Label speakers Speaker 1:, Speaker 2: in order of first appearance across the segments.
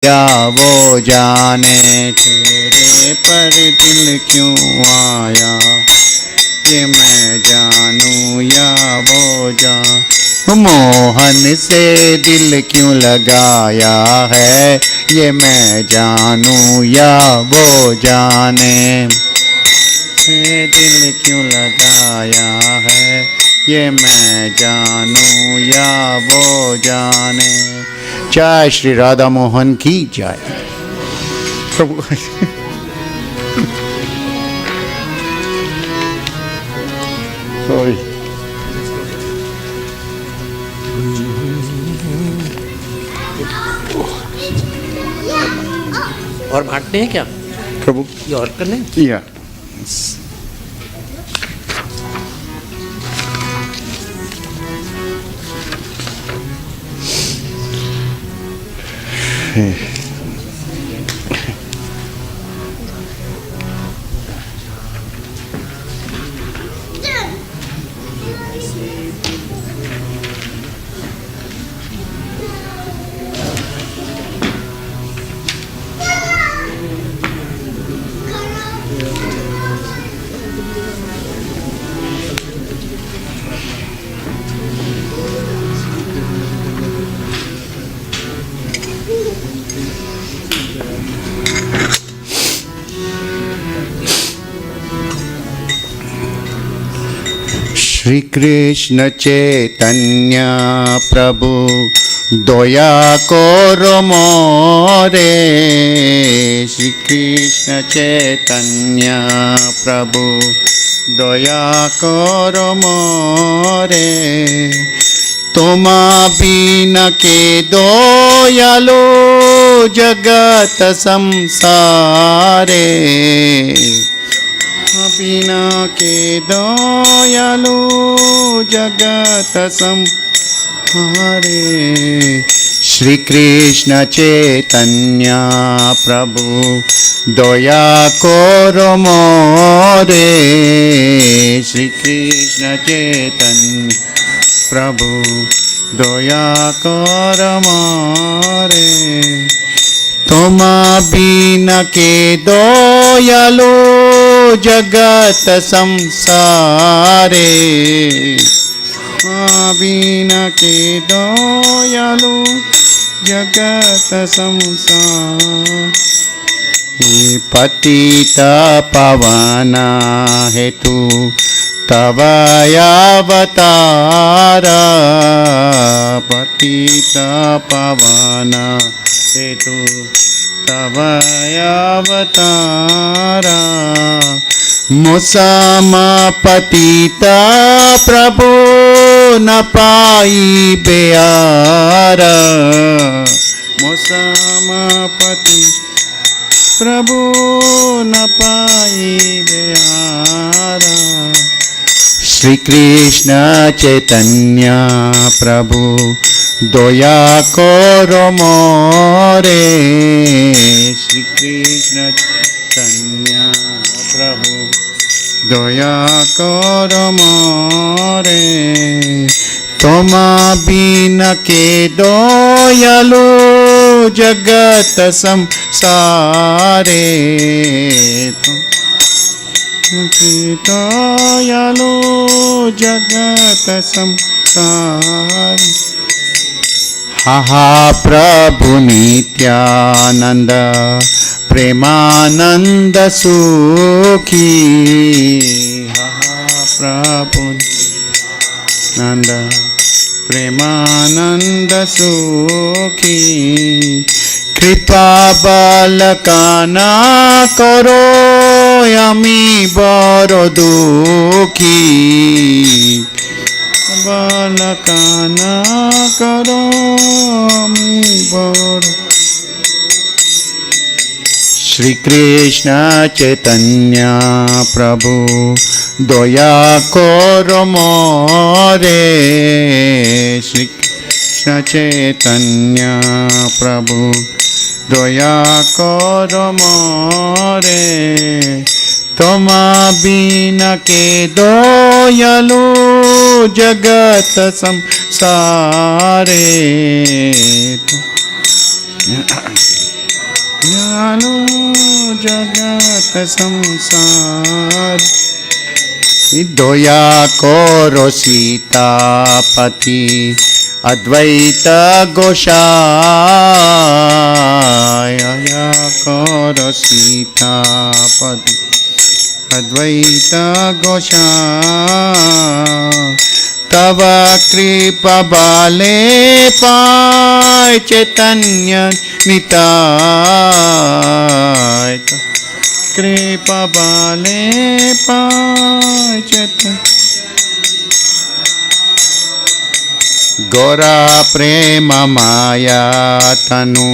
Speaker 1: या वो जाने तेरे पर दिल क्यों आया, ये मैं जानूं या वो जान। मोहन से दिल क्यों लगाया है, ये मैं जानूं या वो जाने। से दिल क्यों लगाया है, ये मैं जानूं या वो जाने। जय श्री राधा मोहन की जय। प्रभु सॉरी।
Speaker 2: और बांटने हैं क्या
Speaker 1: प्रभु?
Speaker 2: ये और करने हैं?
Speaker 1: या श्री कृष्ण चैतन्य प्रभु दया करो मोरे। श्री कृष्ण चैतन्य प्रभु दया करो मोरे। तुम बिना के दयालो जगत संसारे। बिना के दयालु जगत संहारे। श्री कृष्ण चैतन्य प्रभु दया करो मोरे। श्री कृष्ण चैतन्य प्रभु दया करो मोरे। तुम बिना के दयालु जगत संसारे। बिना के दयालु जगत संसार। पतित पावन हेतु तव अवतार। पतित पावन हेतु तव अवतार। मुसम पतिता प्रभु न पाई बेयार। मुसम पति प्रभु न पाई बेयार। श्री कृष्ण चैतन्य प्रभु दया करो मोरे। श्री कृष्ण चैतन्य प्रभु दया करो मोरे। तुम बिना के दयालु जगत संसारे। दयालु जगत संसार। हा प्रभु नित्यानंद प्रेमानंद सुखी। हा प्रभु नंद प्रेमानंद सुखी। कृपा बालकाना करो यमी बड़ दुखी। बालकाना करो यमी बड़। श्री कृष्ण चैतन्य प्रभु दया करो मोरे। श्री कृष्ण चैतन्य प्रभु दया करो मोरे। तुम बिना के दयालु जगत संसारे। दयालु जगत संसार दया करो सीतापति अद्वैत गोसाई दया करो सीतापति अद्वैत गोसाई तव कृपा बाले पाय चैतन्य निताय कृपा बाले पाय चैतन्य गौरा प्रेम माया तनु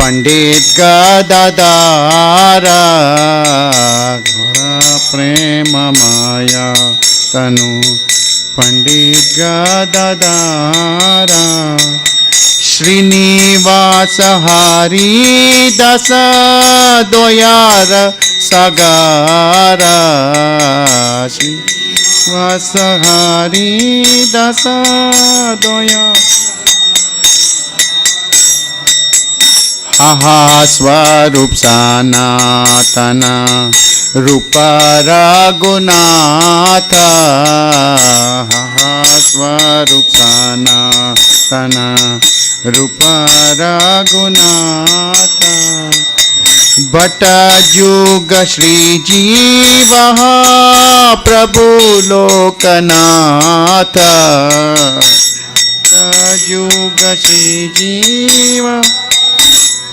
Speaker 1: पंडित गदाधारा गौरा प्रेम माया तनु पंडित गदाधारा श्रीनिवास हरि दस दोयार सगारा श्रीनिवास हरि दस दोया आहा स्वरूप सनातन रूप रघुनाथ स्वरूप सनातन रूप रघुनाथ बट युग श्री जीव प्रभु लोकनाथ युग श्री जीव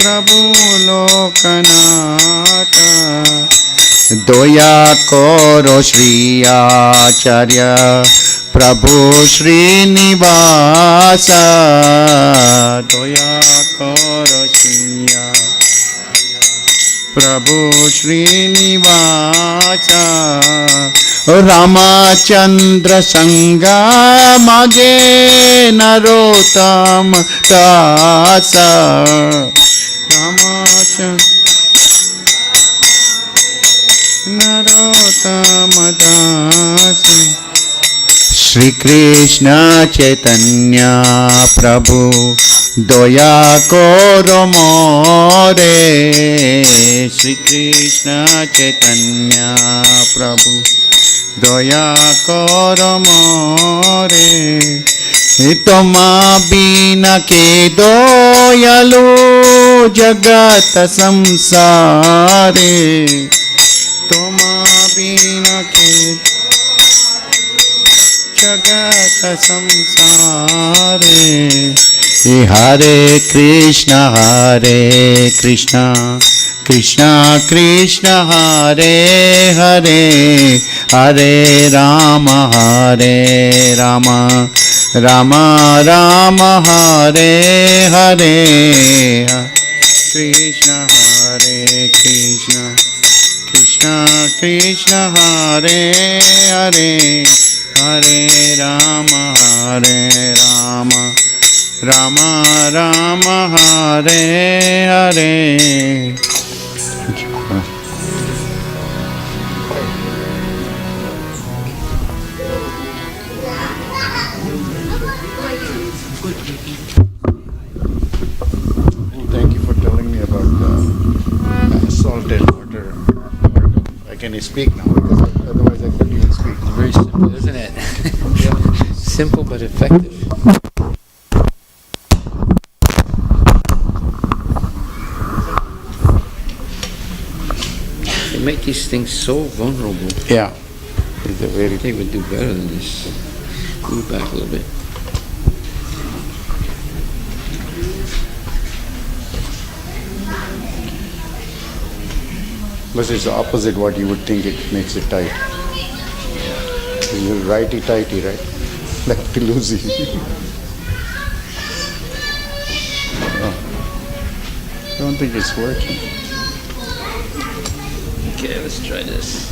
Speaker 1: प्रभु लोकनाथ दया करो श्री आचार्य प्रभु श्रीनिवास दया करो श्री प्रभु श्रीनिवास रामचंद्र संग मगे नरोत्तम दास रामचंद्र नरोत्तम दास श्री कृष्ण चैतन्य प्रभु दया करो मोरे श्री कृष्ण चैतन्य प्रभु दया करो मोरे तुम बिना के दयालु जगत संसारे तुम बिना के जगत संसारे हरे Krishna Krishna Krishna Hare Hare Hare Ram Ram Ram Ram Hare Hare Krishna Krishna Krishna Krishna Hare Hare Hare Ram Ram Ram Hare Hare Thank you for telling me about the salted water. I can speak now because otherwise I couldn't even speak.
Speaker 2: Very simple, isn't it? Simple but effective. They make these things so vulnerable.
Speaker 1: Yeah. It's a very
Speaker 2: They would do better than this. Move back a little bit.
Speaker 1: But it's the opposite what you would think, it makes it tight. You're righty-tighty, right? Lefty-loosey. I don't think it's working.
Speaker 2: Okay, let's try this.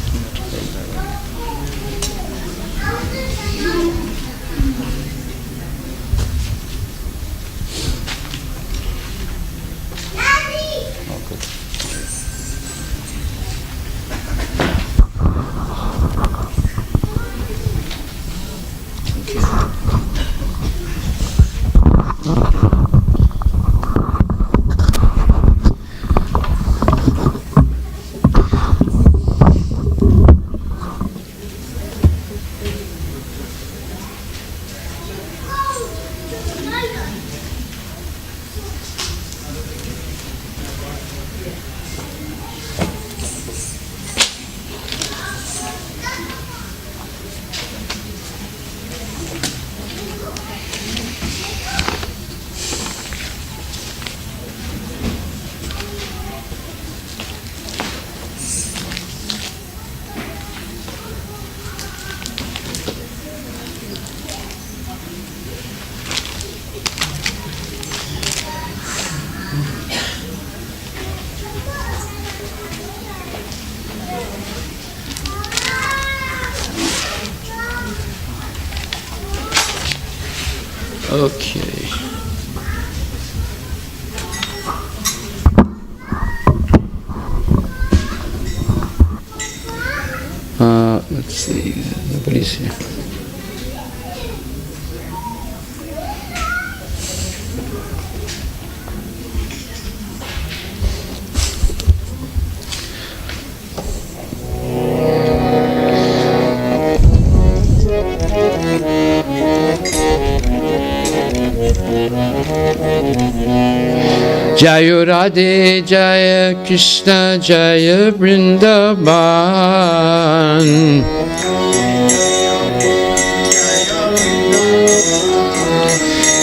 Speaker 1: Okay.
Speaker 2: Okay. Let's see. Nobody's here. Jaya Radhe Jaya Krishna Jaya Vrindavan.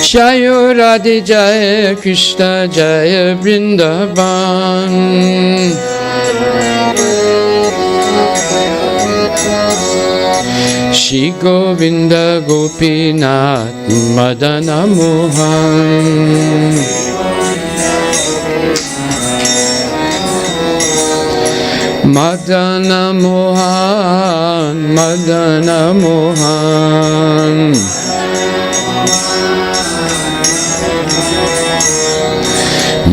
Speaker 2: Jaya Radhe Jaya Krishna Jaya Vrindavan. Shri Govinda Gopinath Madana Mohan. Madana Mohan, Madana Mohan.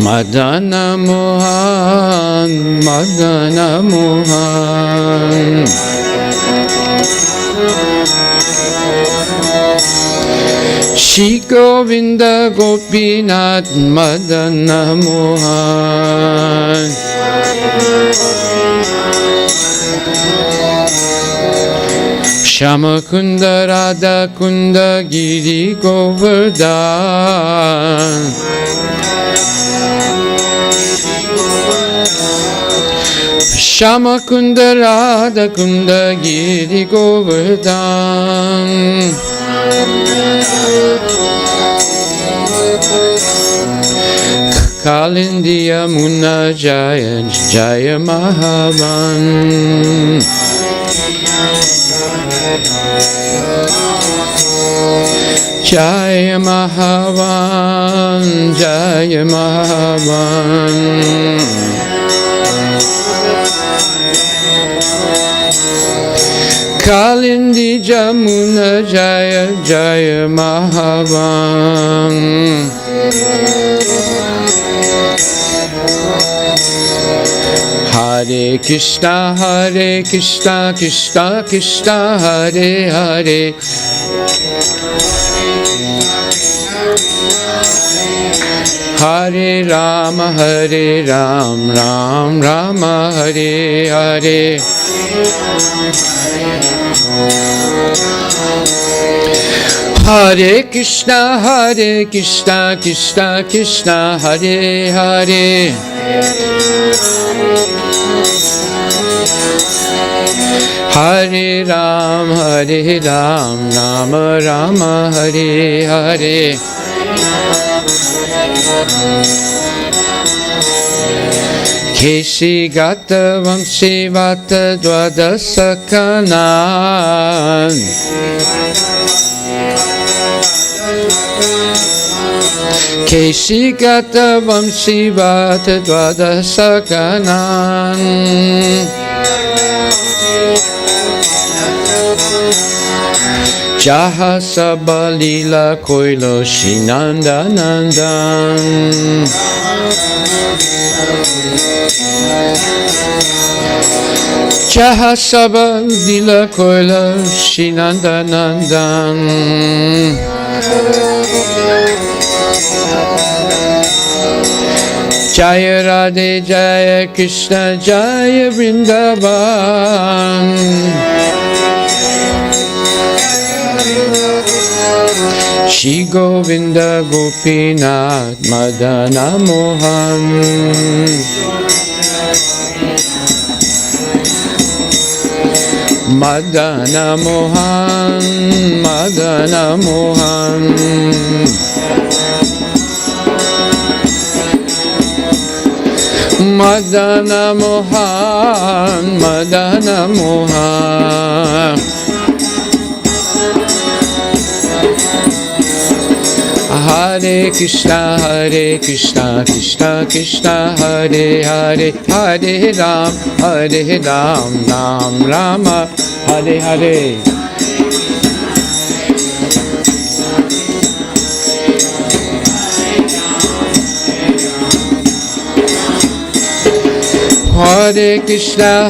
Speaker 2: Madana Mohan, Madana Mohan. Shri Govinda Gopinath Madana Mohan. Shama Kunda Radha Kunda Giri Govardhan. Shama Kunda Radha Kunda Giri Govardhan. Kalindiya Muna Jaya Jaya Mahavan. Jaya Mahavan, Jaya Mahavan. Kalindi Jamuna Jaya Jaya Mahavan. Hare Krishna, Krishna Krishna, Hare Hare. Hare Rama, Ram Rama, Hare Hare. Hare Krishna, Krishna Krishna, Hare Hare. Hare Ram, Rama Rama, Hare Hare. Keshi Gata Vamsi Vata Dwadasakanan. Keshi Gata Vamsi Vata Dwadasakanan. Jaha Sabalila Koilo Shinanda Nandan. Jaha Sabalila Koilo Shinanda Nandan. Jaya Radhe Jaya Krishna Jaya Vrindavan. Shri Govinda Gopinath Madana Mohan. Madana Mohan, Madana Mohan. Madana Mohan, Madana Mohan. Hare Krishna, Krishna Krishna, Hare Hare. Hare Ram, Ram Rama, Hare Hare. Hare Krishna,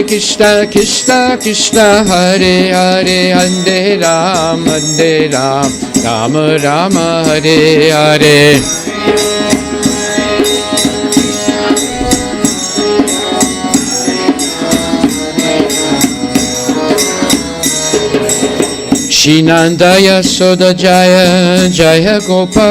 Speaker 2: Krishna Krishna, Hare Hare, Hare Ram, Rama Rama, Hare Hare. Shri Nanda Yasoda Jaya, Jaya Gopagan.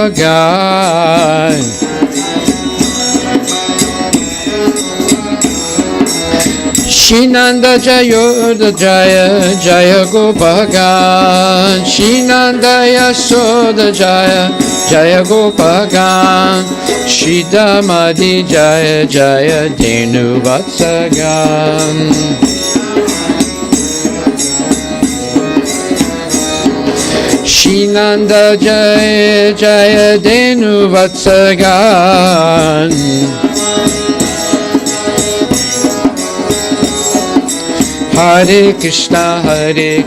Speaker 2: Shri Nanda Jayoda Jaya, Jaya Gopagan. Shri Nanda Yasoda Jaya, Jaya Gopagan. Shri Damadi Jaya, Jaya Denu Vatsagan. Shri Nanda Jaya Jaya Denu Vatsagan. Hare Krishna,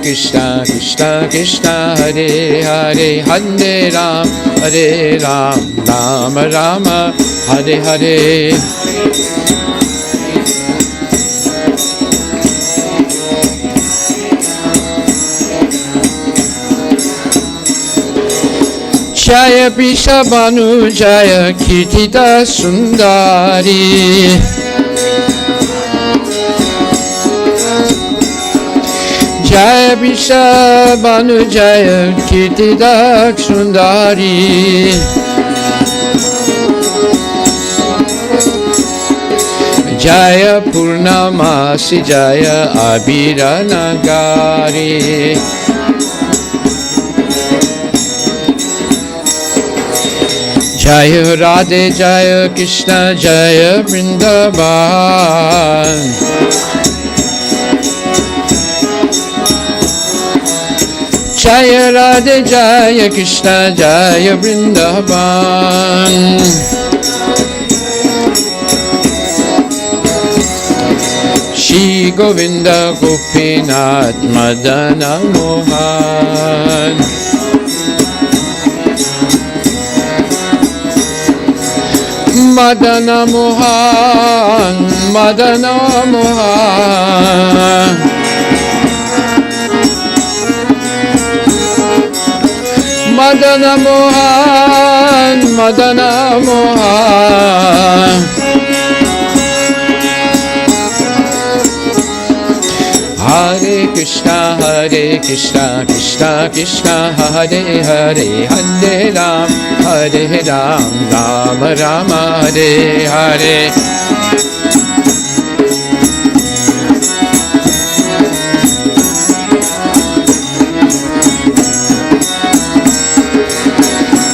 Speaker 2: Krishna Krishna, Hare Hare, Hare Ram, Rama Rama, Hare Hare. Jaya Bishabhanu Jaya Kirtita Sundari. Jaya Bishabhanu Jaya Kirtita Sundari. Jaya Purnamasi Jaya Abhira Nagari. Jaya Radhe Jaya Krishna Jaya Vrindavan. Jaya Radhe Jaya Krishna Jaya Vrindavan. Shri Govinda Gopinath Madana Mohan. Madana Mohan, Madana Mohan. Madana Mohan, Madana Mohan. Hare Krishna, Krishna Krishna, Hare Hare, Hare Ram, Rama Rama, Hare Hare.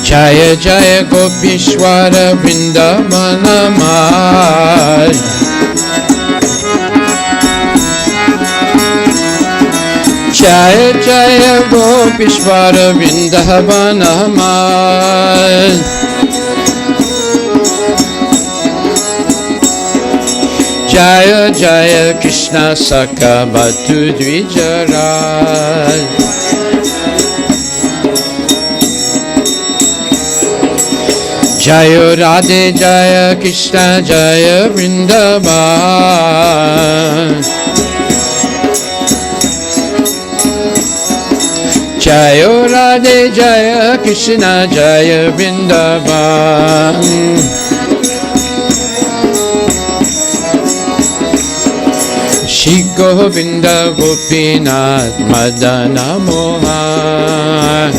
Speaker 2: Jaya Jaya Gopishwara Vrindavana Mal. Jaya Jaya Gopishwara Vrindavana Mal. Jaya Jaya Krishna Sakha Bhattu Dvijaral. Jaya Radhe Jaya Krishna Jaya Vrindavan. Jaya Radhe Jaya Krishna Jaya Vrindavan. Shri Govinda Gopinath Madana Mohan.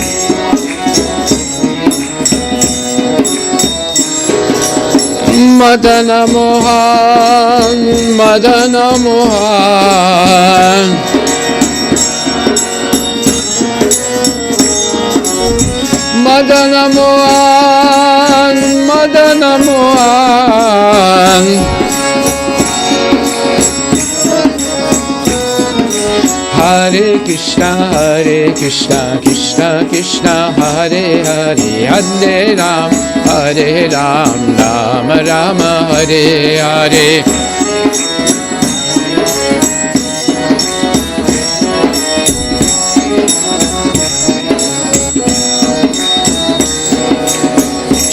Speaker 2: Madana Mohan, Madana Mohan. Madana Mohan, Madana Mohan. Hare Krishna, Krishna Krishna, Hare Hare, Hare Ram, Rama Rama, Hare Hare.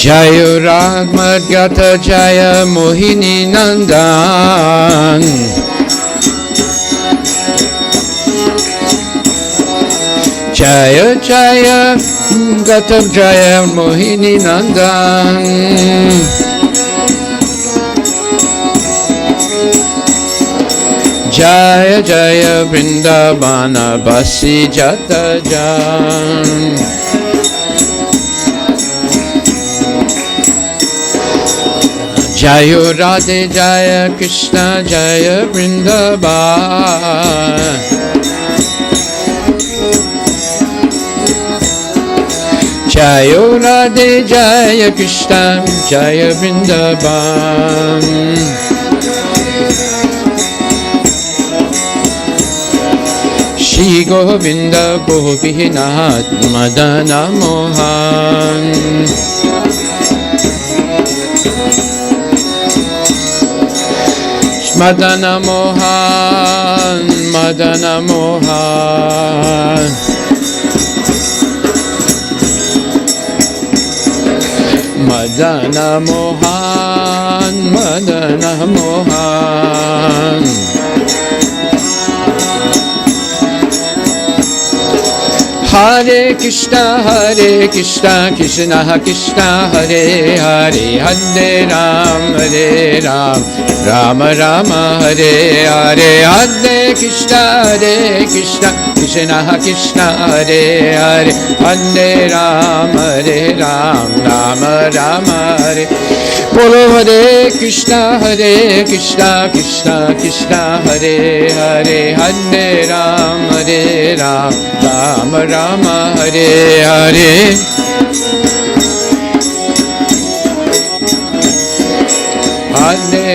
Speaker 2: Jaya Ragmadgata Jaya Mohini Nandan. Jaya Jaya Gata Jaya Mohini Nandan. Jaya Jaya Vrindavana Basi Jata Jan. Jaya Radhe Jaya Krishna Jaya Vrindavan. Jaya Radhe Jaya Krishna Jaya Vrindavan. Shri Govinda Gopinath Madana Mohan. Madana Mohan, Madana Mohan. Madana Mohan, Madana Mohan. Hare Krishna, Krishna Krishna, Hare Hare, Hare Ram, Rama Rama, Hare Hare, Hare Krishna, Krishna Krishna, Hare Hare, Hare Ram, Rama Rama, Hare. Bolo Hare Krishna, Krishna Krishna, Hare Hare, Hare Ram, Rama Rama, Hare Hare. Hare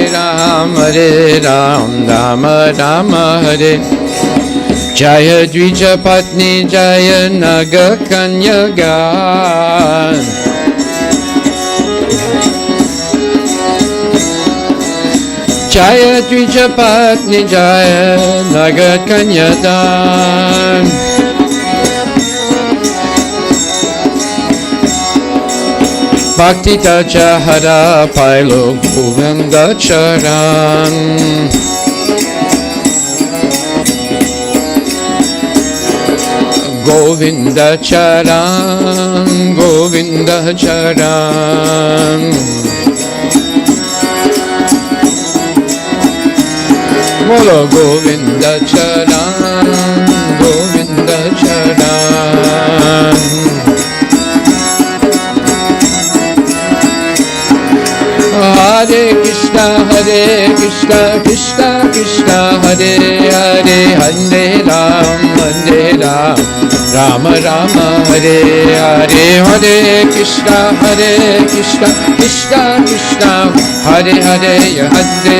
Speaker 2: Ram, Rama Rama, Hare. Jaya Dvija Patni Jaya Naga Kanyagan. Jaya Dvija Patni Jaya Naga Kanyagan. Bhakti Taja Hara Pailo Govinda Charan. Govinda Charan, Govinda Charan. Bolo Govinda Charan, Govinda Charan. Hare Krishna, Krishna Krishna, Hare Hare, Hare Ram, Rama Rama, Hare Hare, Hare Krishna, Krishna Krishna, Hare Hare, Hare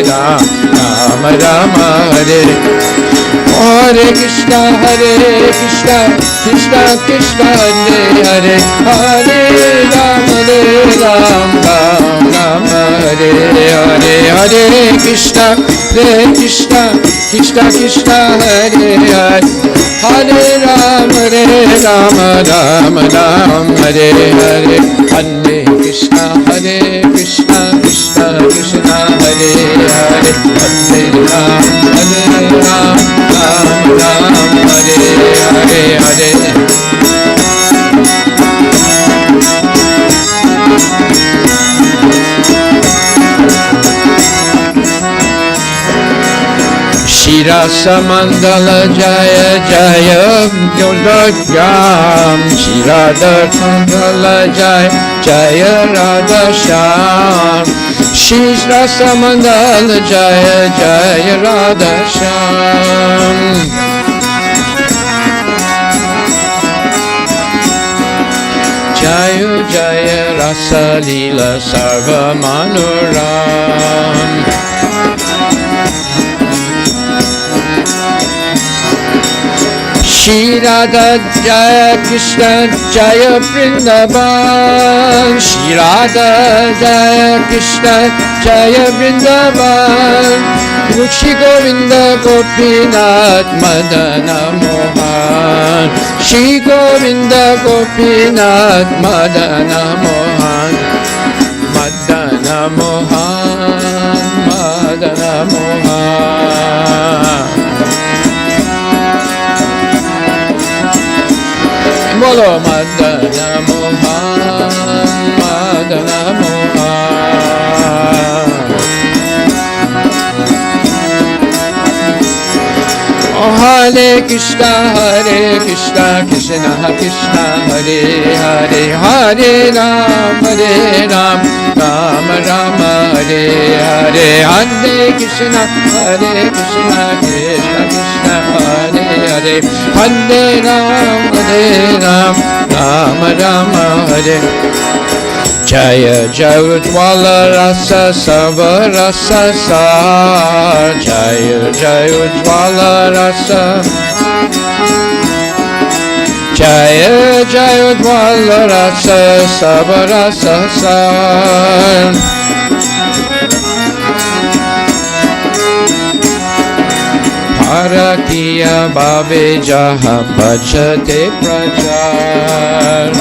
Speaker 2: Ram, Rama Rama, Hare. Hare Krishna, Krishna Krishna, Hare Hare, Hare Ram, Rama, Hare Hare, Hare Krishna, Krishna Krishna, Hare Hare, Hare Ram, Rama, Hare Hare, Hare Krishna, Krishna Krishna, Hare Hare, Hare Ram, Rama, Hare Hare, Hare. Shirasa Mandala Jaya Jaya Gyodagam. Shirada Mandala Jaya Jaya Radha Sham. Shirasa Mandala Jaya Jaya Radha Sham. Jaya Jaya Rasa Lila Sarva Manoram. Shri Radha Jaya Krishna Jaya Vrindavan. Shri Radha Jaya Krishna Jaya Vrindavan. Shri Govinda Gopinath Madana Mohan. Shri Govinda Gopinath Madana Mohan Madana Mohan Madana Mohan. Bolo Madana Mohan Madana Mohan. Oh, Hare Krishna Krishna Krishna Hare Hare, Hare Ram Ram Ram Hare Hare, Hare Krishna Krishna Krishna Hare Hare, Hare Ram Ram Ram Hare. Jaya Jaya Ujjwala Rasa Sava Rasa Sar, Jaya Jaya Ujjwala Rasa, Jaya Jaya Ujjwala Rasa Sava Rasa Sar. Parakiya Bhave Jaha Bhajate Prajar,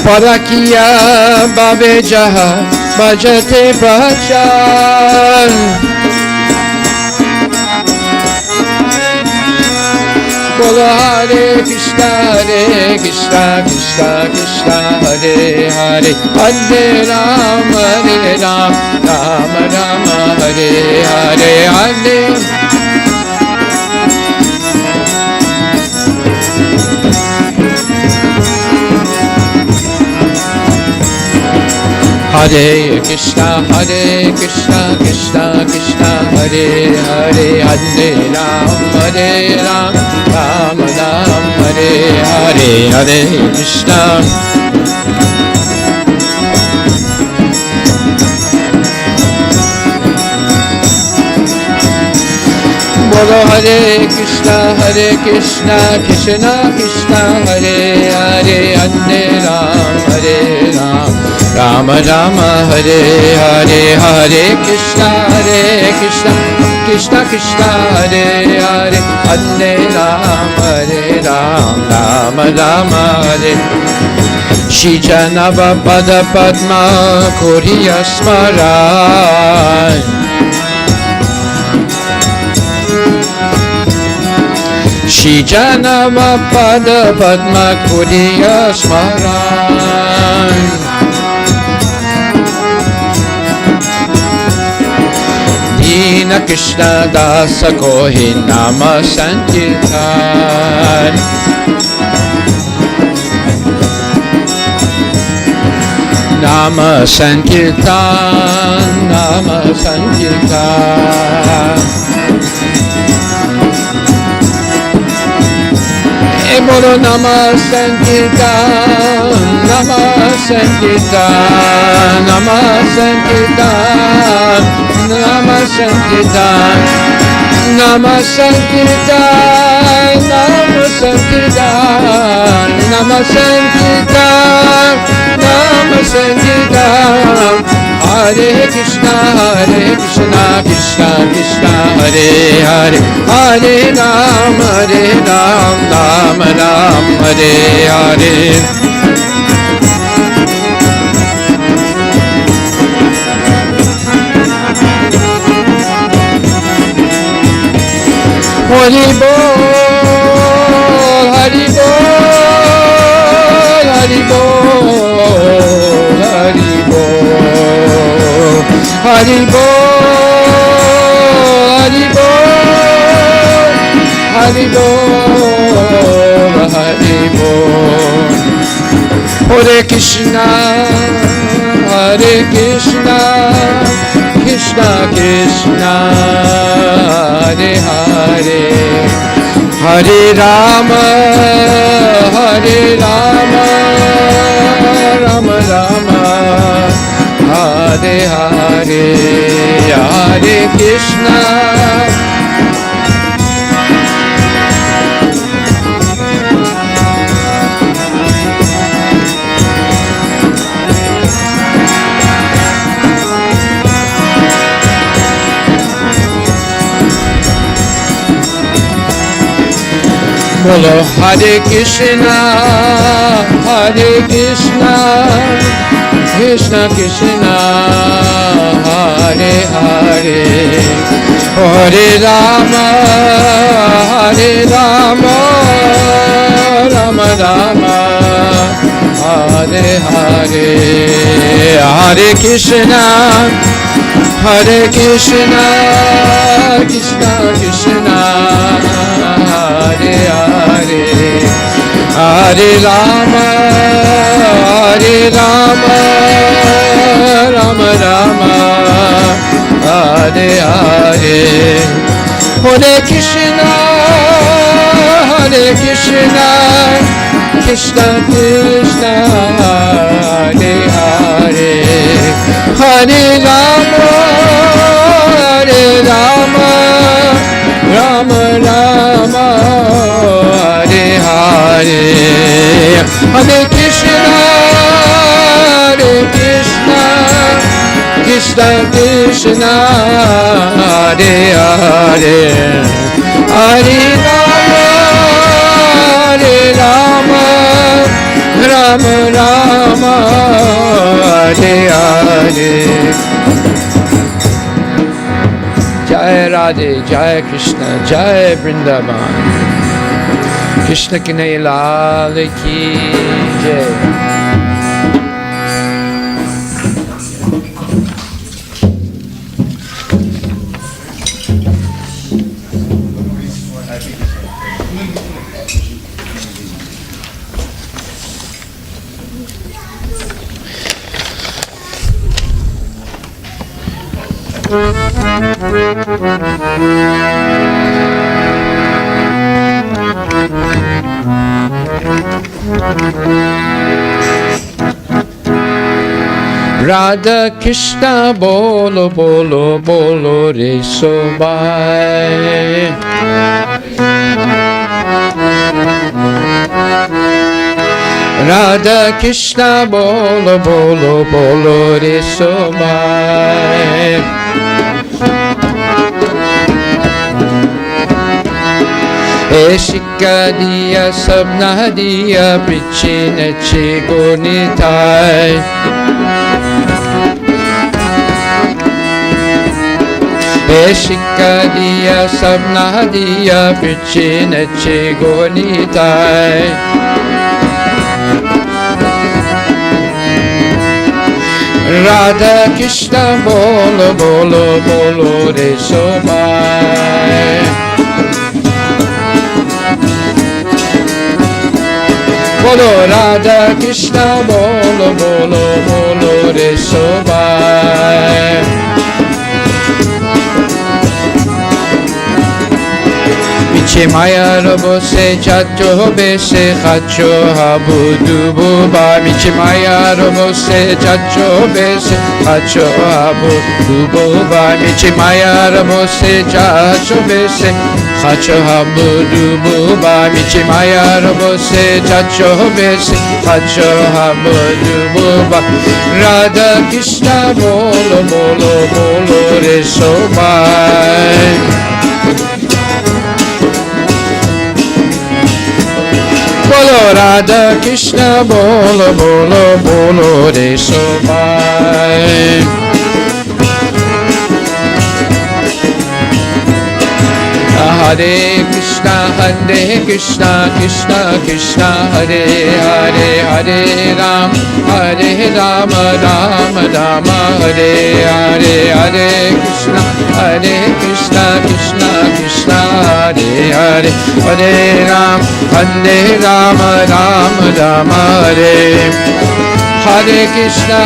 Speaker 2: Parakiya Bhave Jaha Bhajate Prajar. Bolo Hare Krishna Krishna Krishna Hare Hare, Hare Ram Ram Ram Hare Hare, Hare. Hare Krishna Krishna Krishna Hare Hare, Hare Ram Ram Ram Hare Hare, Hare Krishna. Bolo Hare Krishna Krishna Krishna Hare Hare, Hare Ram Ram Hare Hare, Hare Krishna Krishna Krishna Hare Hare, Hare Ram Ram Hare. Shri Janava Pada Padma Kuriya Smaran, Shri Janava Pada Padma Kuriya Smaran. Dina Krishna Dasa Kohi Nama Sankirtan, Nama Sankirtan, Nama Sankirtan. Bolo Nama Sankirtan, Nama Sankirtan, Nama Sankirtan, Nama Sankirtan, Nama Sankirtan, Nama Sankirtan, Nama Sankirtan, Nama Sankirtan. Hare Krishna Krishna Krishna Hare Hare, Hare Ram Ram Ram Hare Hare. Hari Bol, Hari Bol, Hari Bol, Hari Bol, Hari Bol, Hari Bol, Hari Bol, Hari Bol. Hare Krishna Krishna Krishna Hare Hare, Hare Rama Rama Rama Hare Hare, Hare Krishna. Bolo Hare Krishna, Hare Krishna, Krishna Krishna, Hare Hare, Hare Rama, Hare Rama, Rama Rama, Hare Hare, Hare Krishna, Hare Krishna, Krishna Krishna, Hare Hare, Hare Rama, Hare Rama, Rama Rama, Hare Hare, Hare Krishna, Hare Krishna, Krishna Krishna, Hare Hare, Hare Rama, Hare Rama, Rama Rama, Hare Hare, Hare Krishna, Hare Krishna, Krishna Krishna, Hare Hare, Hare Rama, Hare Rama, Rama Rama, Hare Hare. Jai Radhe, Jai Krishna, Jai Vrindavan. Krishna Kanhaiya Lal ki Jai. Radha Krishna bolo bolo bolo re sobai. Radha Krishna bolo bolo bolo re sobai. Eshika diya sabna diya prichina chigonitai. Eshika diya sabna diya prichina chigonitai. Radha Krishna bolo bolo bolo re sobai. Bolo Radha Krishna bolo bolo bolo re sobai. Miche maya robo se chacho bese chacho habudu buba. Miche maya robo se chacho bese chacho habudu buba. Miche maya robo se chacho bese chacho habudu buba. Miche maya robo se chacho bese chacho habudu buba. Radha Krishna bolo bolo bolo re sobai. Bolo Radha Krishna bolo bolo bolo re sobai. Hare Krishna, Krishna Krishna, Hare Hare, Hare Ram, Hare Rama, Rama Rama, Hare Hare, Hare Krishna, Krishna Krishna, Hare Hare, Hare Ram, Hare Rama, Rama Rama, Hare. Hare Krishna,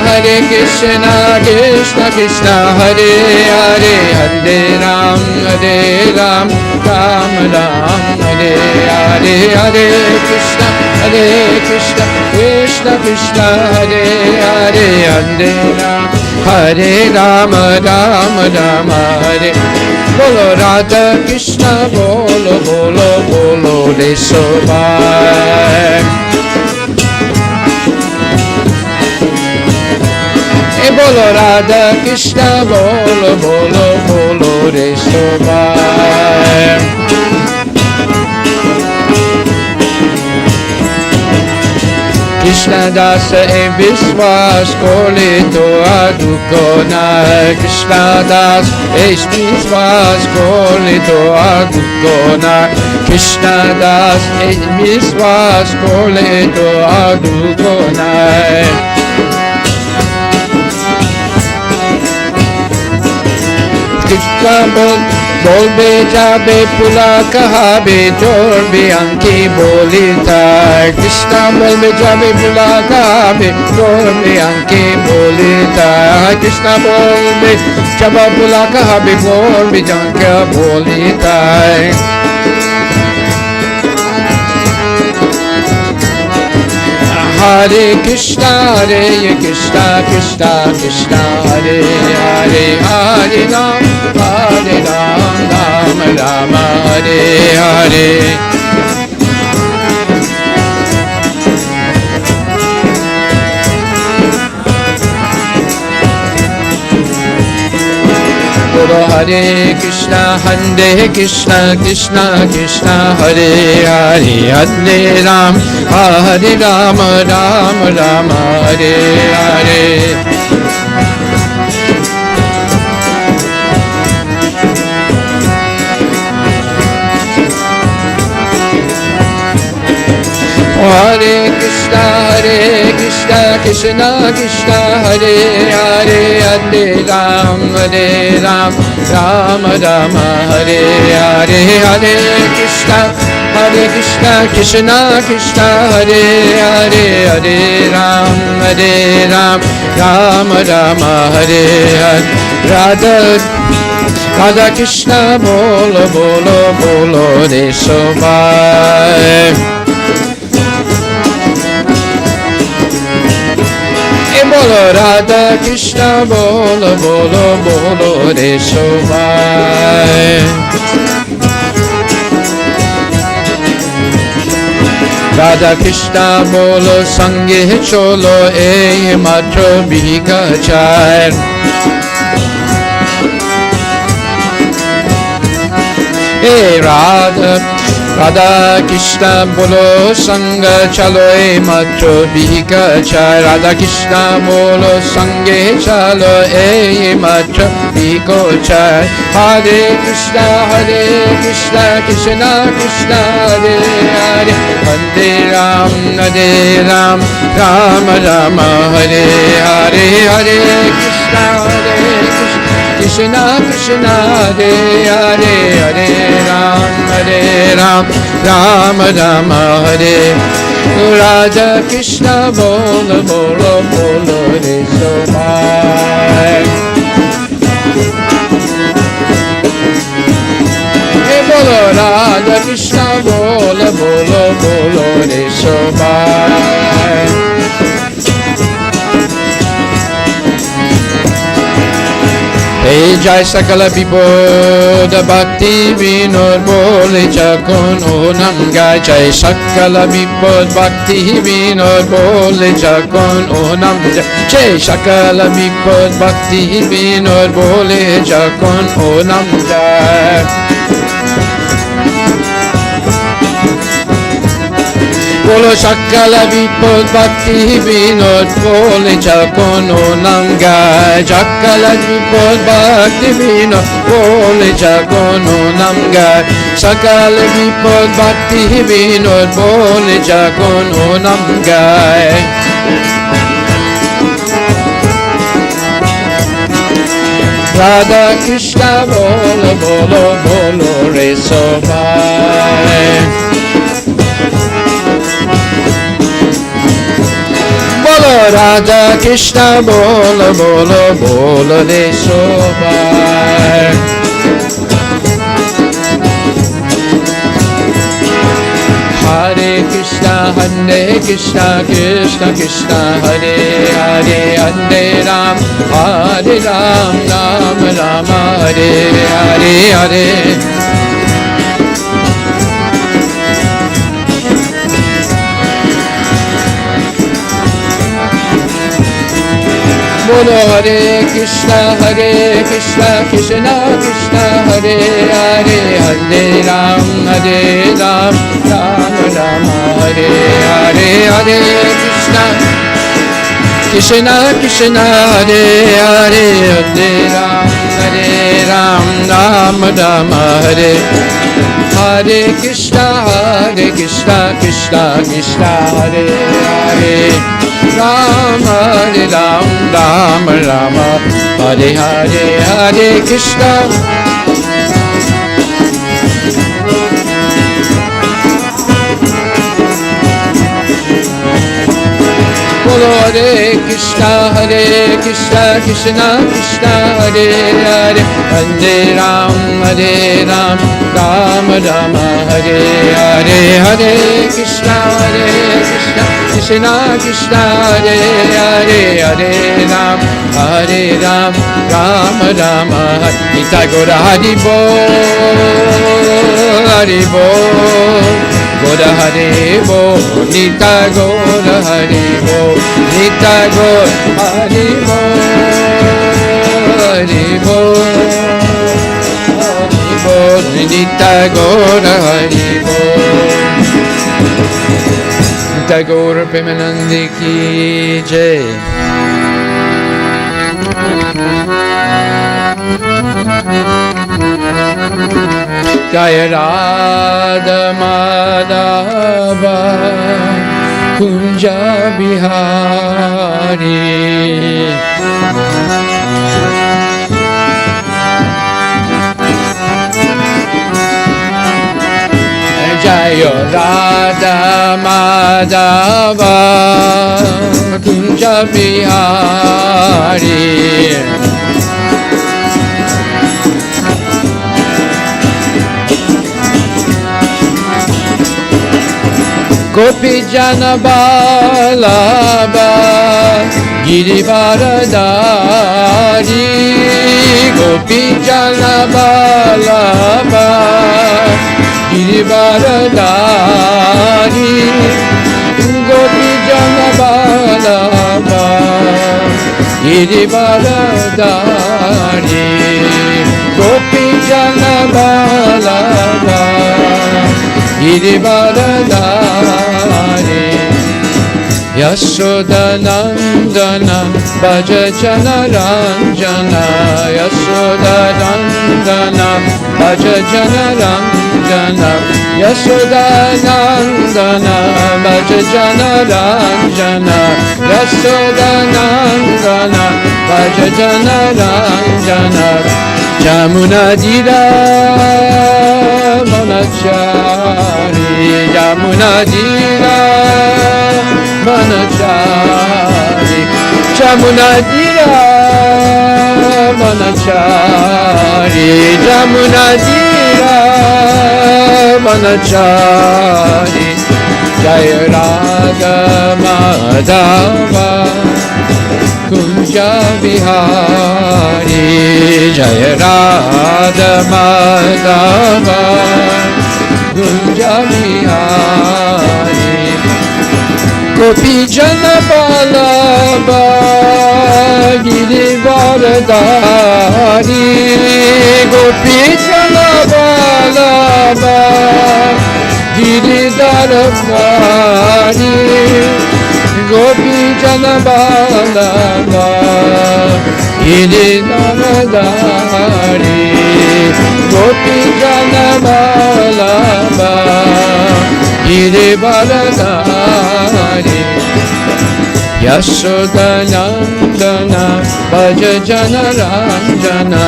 Speaker 2: Krishna Krishna, Hare Hare, Hare Ram, Ram Ram, Hare Hare, Hare Krishna, Krishna Krishna, Hare Hare, Hare Ram, Ram Ram, Hare. Bolo Radha Krishna, bolo bolo bolo re sobai. Bolo Radha Krishna bolo bolo bolo re sobai. Krishna das e vishwas kole to aduko nai. Krishna das e vishwas kole to aduko nai. Krishna das e vishwas kole to aduko nai. Krishna bolbe jabe pula kahabe chor bhi anki bolita. Krishna bolbe jabe pula kahabe chor bhi anki bolita. Krishna bolbe jabe pula kahabe chor bhi anki bolita. Hare Krishna, Krishna Krishna, Hare Hare, Hare Ram, Ram Ram, Hare Hare. Guru Hare Krishna, Krishna Krishna, Hare Hare, Hare Ram, Ram Ram, Hare Hare. Hare Krishna, Krishna Krishna, Hare Hare, Hare Ram, Ram Ram, Hare Hare. Hare Krishna, Krishna Krishna, Hare Hare, Hare Ram, Ram Ram, Hare Hare. Radha Krishna bolo bolo bolo re sobai. Bolo Radha Krishna bolo bolo bolo re sobai. Radha Krishna bolo sange cholo ei matro bhigachar. Hey Radha Krishna bolo sanga chalo e matro bhigachar. Radha Krishna bolo sange chalo e matro bhigachar. Hare Krishna, Krishna Krishna, Hare Hare, Hare Ram, Ram Ram, Hare Hare. Hare Krishna, Krishna Krishna, Hare Hare, Hare Ram, Ram Ram, Hare. Radha Krishna bolo bolo bolo re sobai. Bolo Radha Krishna bolo bolo bolo re sobai. Hey Jai Sakala Vibodha Bhakti Vinod Bole Chakon Onam Gai. Jai Sakala Vibodha Bhakti Vinod Bole Chakon Onam Gai. Jai Sakala Vibodha Bhakti Vinod Bole Chakon Onam Gai. Bolo Sakala Vibodha Bhakti Vinod Bole Chakon Onam Gai. Sakala Vibodha Bhakti Vinod Bole Chakon Onam Gai. Sakala Vibodha Bhakti Vinod Bole Chakon Onam Gai. Radha Krishna bolo bolo bolo re sobai. Bolo Radha Krishna bolo bolo bolo re sobai. Hare Krishna, Krishna Krishna, Hare Hare, Hare Ram, Ram Ram, Hare Hare, Hare. Bolo Hare Krishna, Krishna Krishna, Hare Hare, Hare Ram, Ram Rama, Hare Hare, Hare Krishna, Krishna Krishna, Hare Hare, Hare Ram, Ram Rama, Hare Hare Krishna, Krishna Krishna, Hare Hare, Rama Rama, Hare Hare, Hare Krishna. Bolo Hare Krishna, Krishna Krishna, Hare Hare, Hare Ram, Ram Rama, Hare Hare, Hare Krishna, Krishna Krishna, Hare Hare, Hare Ram, Rama Rama, Nitai Gaura Hari Bol, Hari Bol. Gaura Hari Bol, Nitai Gaura Hari Bol, Nitai Gaura Hari Bol, Hari Bol, Hari Bol, Nitai Gaura Hari Bol. Nitai Gaura Premanandi Ki Jai. Jaya Radha Madhava Kunja Bihari. Jaya Radha Madhava Kunja Bihari. Gopi Jana Balaba Girivaradari. Gopi Jana Balaba Girivaradari. Gopi Jana Balaba Girivaradari. Gopi Jana Balaba Girivaradari. Yashoda Nandana Bhaja Jana Ranjana. Yashoda Nandana Bhaja Jana Ranjana. Yashoda Nandana Bhaja Jana Ranjana. Yashoda Nandana Bhaja Jana Ranjana. Jamuna Dira Manachari, Jamuna Dira Manachari, Jamuna Dira Manachari, Jamuna Dira Manachari. Jaya Radha Madhava Kunja Bihari. Jaya Radha Madhava Kunja Bihari. Gopi Jana Balaba Girivaradari. Gopi Jana Balaba Girivaradari. Gopi Jana Balaba Girivaradari. Gopi Jana Balaba Girivaradari. Yashoda Nandana Bhaja Jana Ranjana.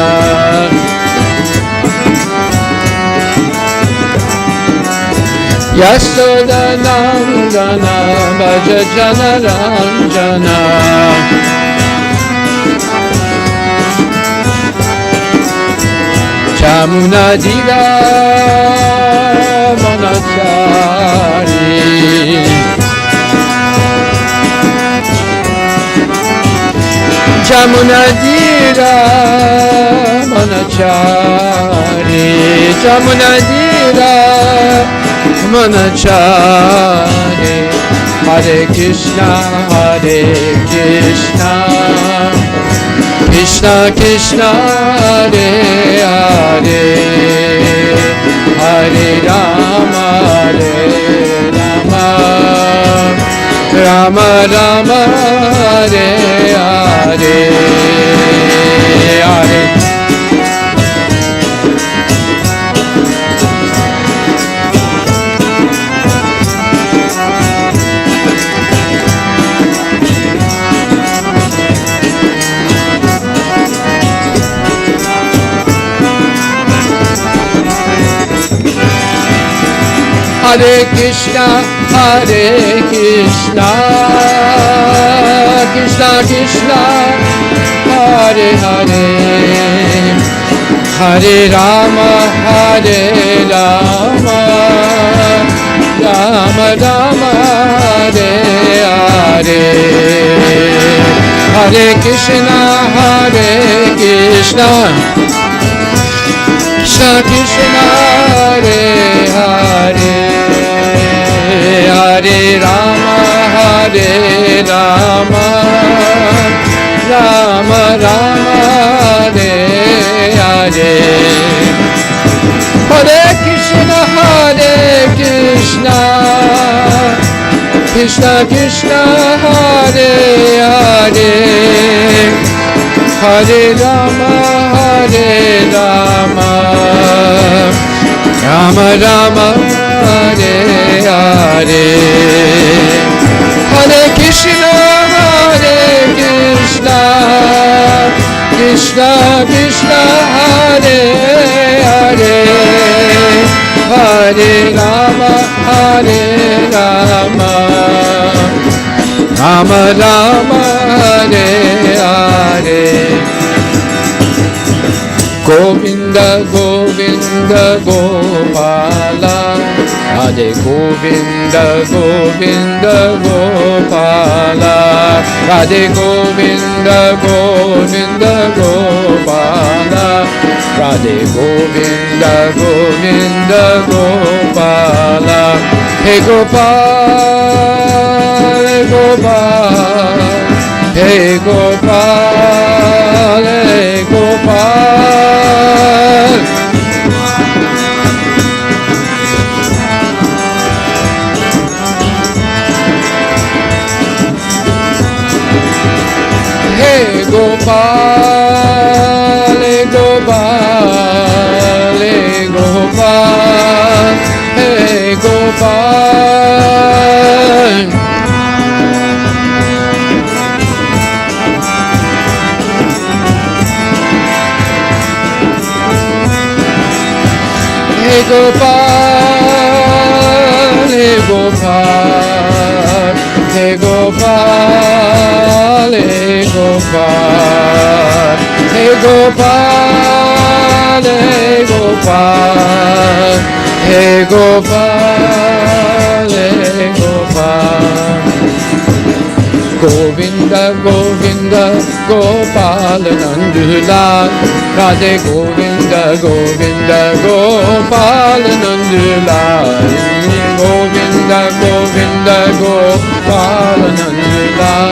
Speaker 2: Yashoda Nandana Bhaja Jana Ranjana. Jamuna Dira Manachari. Jamuna Dira Manachari. Jamuna Dira Manachari. Hare Krishna, Hare Krishna, Krishna Krishna Hare Hare Hare Rama Rama Rama Hare Hare Hare Hare Krishna, Krishna Krishna, Hare Hare, Hare Rama, Rama Rama, Hare Hare, Hare Krishna, Krishna Krishna, Hare Hare. Hare Rama, Rama Rama, Hare Hare. Hare Krishna, Krishna Krishna, Hare Hare. Hare Rama, Rama Rama, Hare Hare. Hare Krishna, Krishna Krishna, Hare Hare. Hare Rama, Rama Rama, Hare Hare. Govinda Govinda Gopala, Radhe Govinda Govinda Gopala, Radhe Govinda Govinda Gopala, Radhe Govinda Govinda Gopala. Hey Gopal, Gopal, hey Gopal, hey Gopal. Hey Gopal, hey Gopal, hey Gopal, hey Gopal. Hey Gopal, hey Gopal, hey Gopal, hey Gopal, hey Gopal, hey Gopal, hey Gopal, hey Gopal. Govinda Govinda Gopal Nandulal, Radhe Govinda Govinda Gopal Nandulal, Govinda Govinda Gopal Nandulal,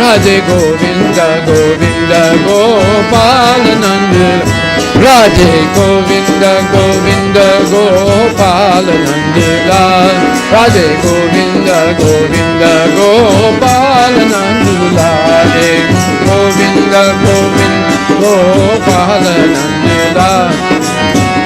Speaker 2: Radhe Govinda Govinda Gopal Nandulal, Radhe Govinda Govinda Gopal Nandulal, Radhe Govinda Govinda Gopal Nandulal, Govinda Govinda Gopal Nandulal,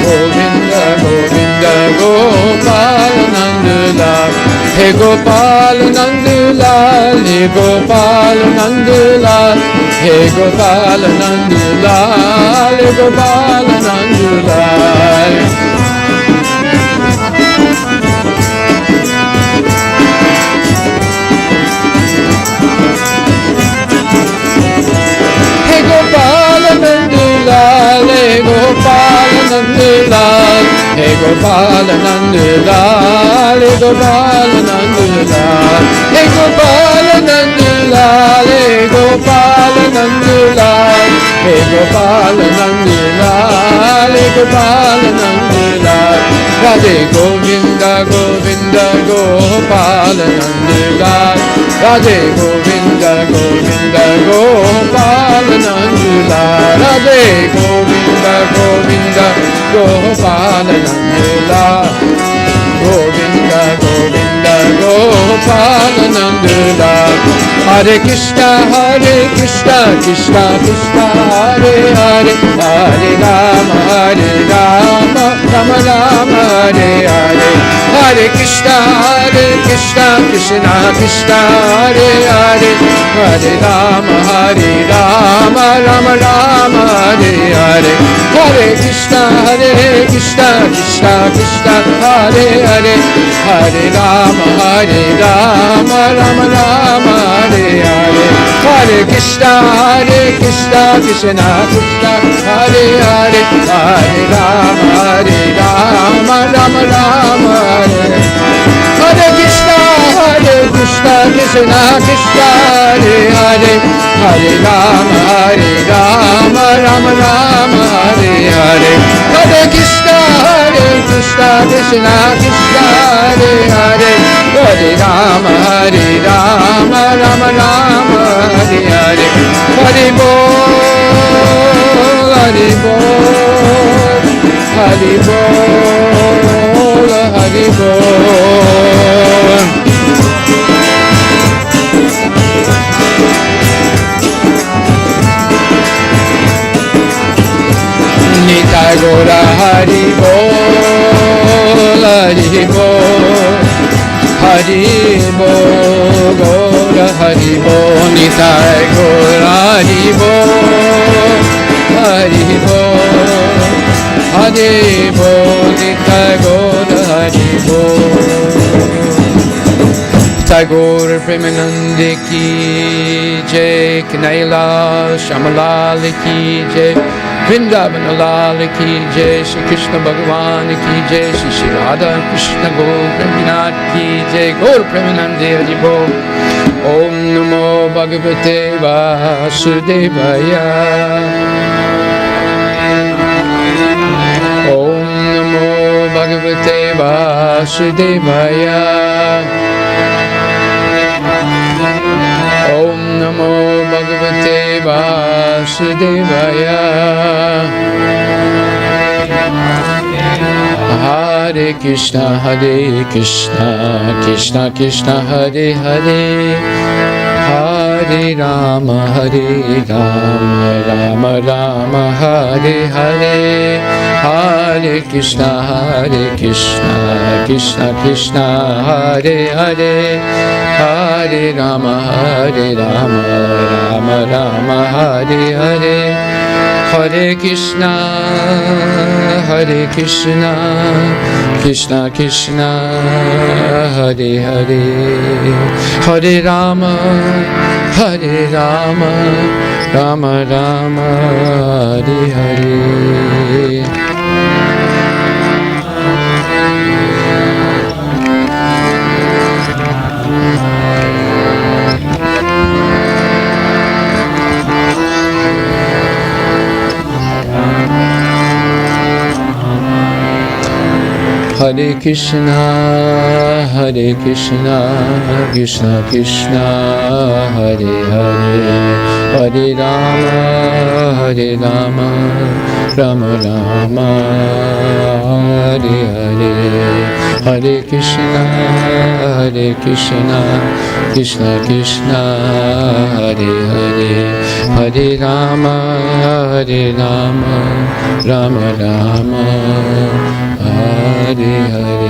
Speaker 2: Govinda Govinda Gopal Nandulal. Hey Gopal Nandulal, hey Gopal Nandulal, hey Gopal Nandulal, hey Gopal Nandulal. Hey Gopal Nandulal, hey Gopal Nandulal, hey Gopal Nandulal, hey Gopal Nandulal, hey Gopal Nandulal, hey Gopal Nandulal, hey Gopal Nandulal, hey Gopal Nandulal. Radhe Govinda Govinda Gopal Nandulal, Radhe Govinda Govinda Gopal Nandula, Radhe Govinda, Govinda, Gopala Nandula, Govinda, Govinda, Gopala Nandula. Hare Krishna, Krishna Krishna, Hare Hare, Hare Rama, Rama Rama, Hare Hare. Hare Krishna, Krishna Krishna, Hare Hare, Hare Rama, Rama Rama, Hare Hare. Hare Krishna, Krishna Krishna, Hare Hare, Hare Rama, Rama Rama, Hare Hare. Hare Krishna, Krishna Krishna, Hare Hare, Hare Rama, Rama Rama, Hare. Hare Krishna, Krishna Krishna, Hare Hare, Hare Rama, Rama Rama, Hare Hare. Hare Krishna, Krishna Krishna, Hare Hare, Hare Rama, Rama Rama, Hare Hare. Hare Bol, Hare Bol, Hare Bol, Hare Bol. Nitai Gora Hari Bol, Hari Bol, Hari Bol, Gora Hari Bol. Nitai Gora Hari Bol, Hari Bol, Hari Bol. Nitai Gora Hari Bol. Tagore Premanande ki jai, Kanaila Shamalal ki jai, Vrindavan Lal ki jai, Shri Krishna Bhagavan ki jai, Shri Radha Krishna Gaur Premanand ki jai, Gaur Premanande Hari Bol. Om Namo Bhagavate Vasudevaya. Om Namo Bhagavate Vasudevaya. Om Namo Bhagavate Vasudevaya. Hare Krishna, Krishna Krishna, Hare Hare, Hare Rama, Rama Rama, Hare Hare. Hare Krishna, Krishna Krishna, Hare Hare, Hare Rama, Rama Rama, Hare Hare. Hare Krishna, Krishna Krishna, Hare Hare, Hare Rama, Rama Rama, Hare Hare. Hare Krishna, Krishna Krishna, Hare Hare, Hare Rama, Rama Rama, Hare Hare. Hare Krishna, Krishna Krishna, Hare Hare, Hare Rama, Rama Rama, Hare Hare.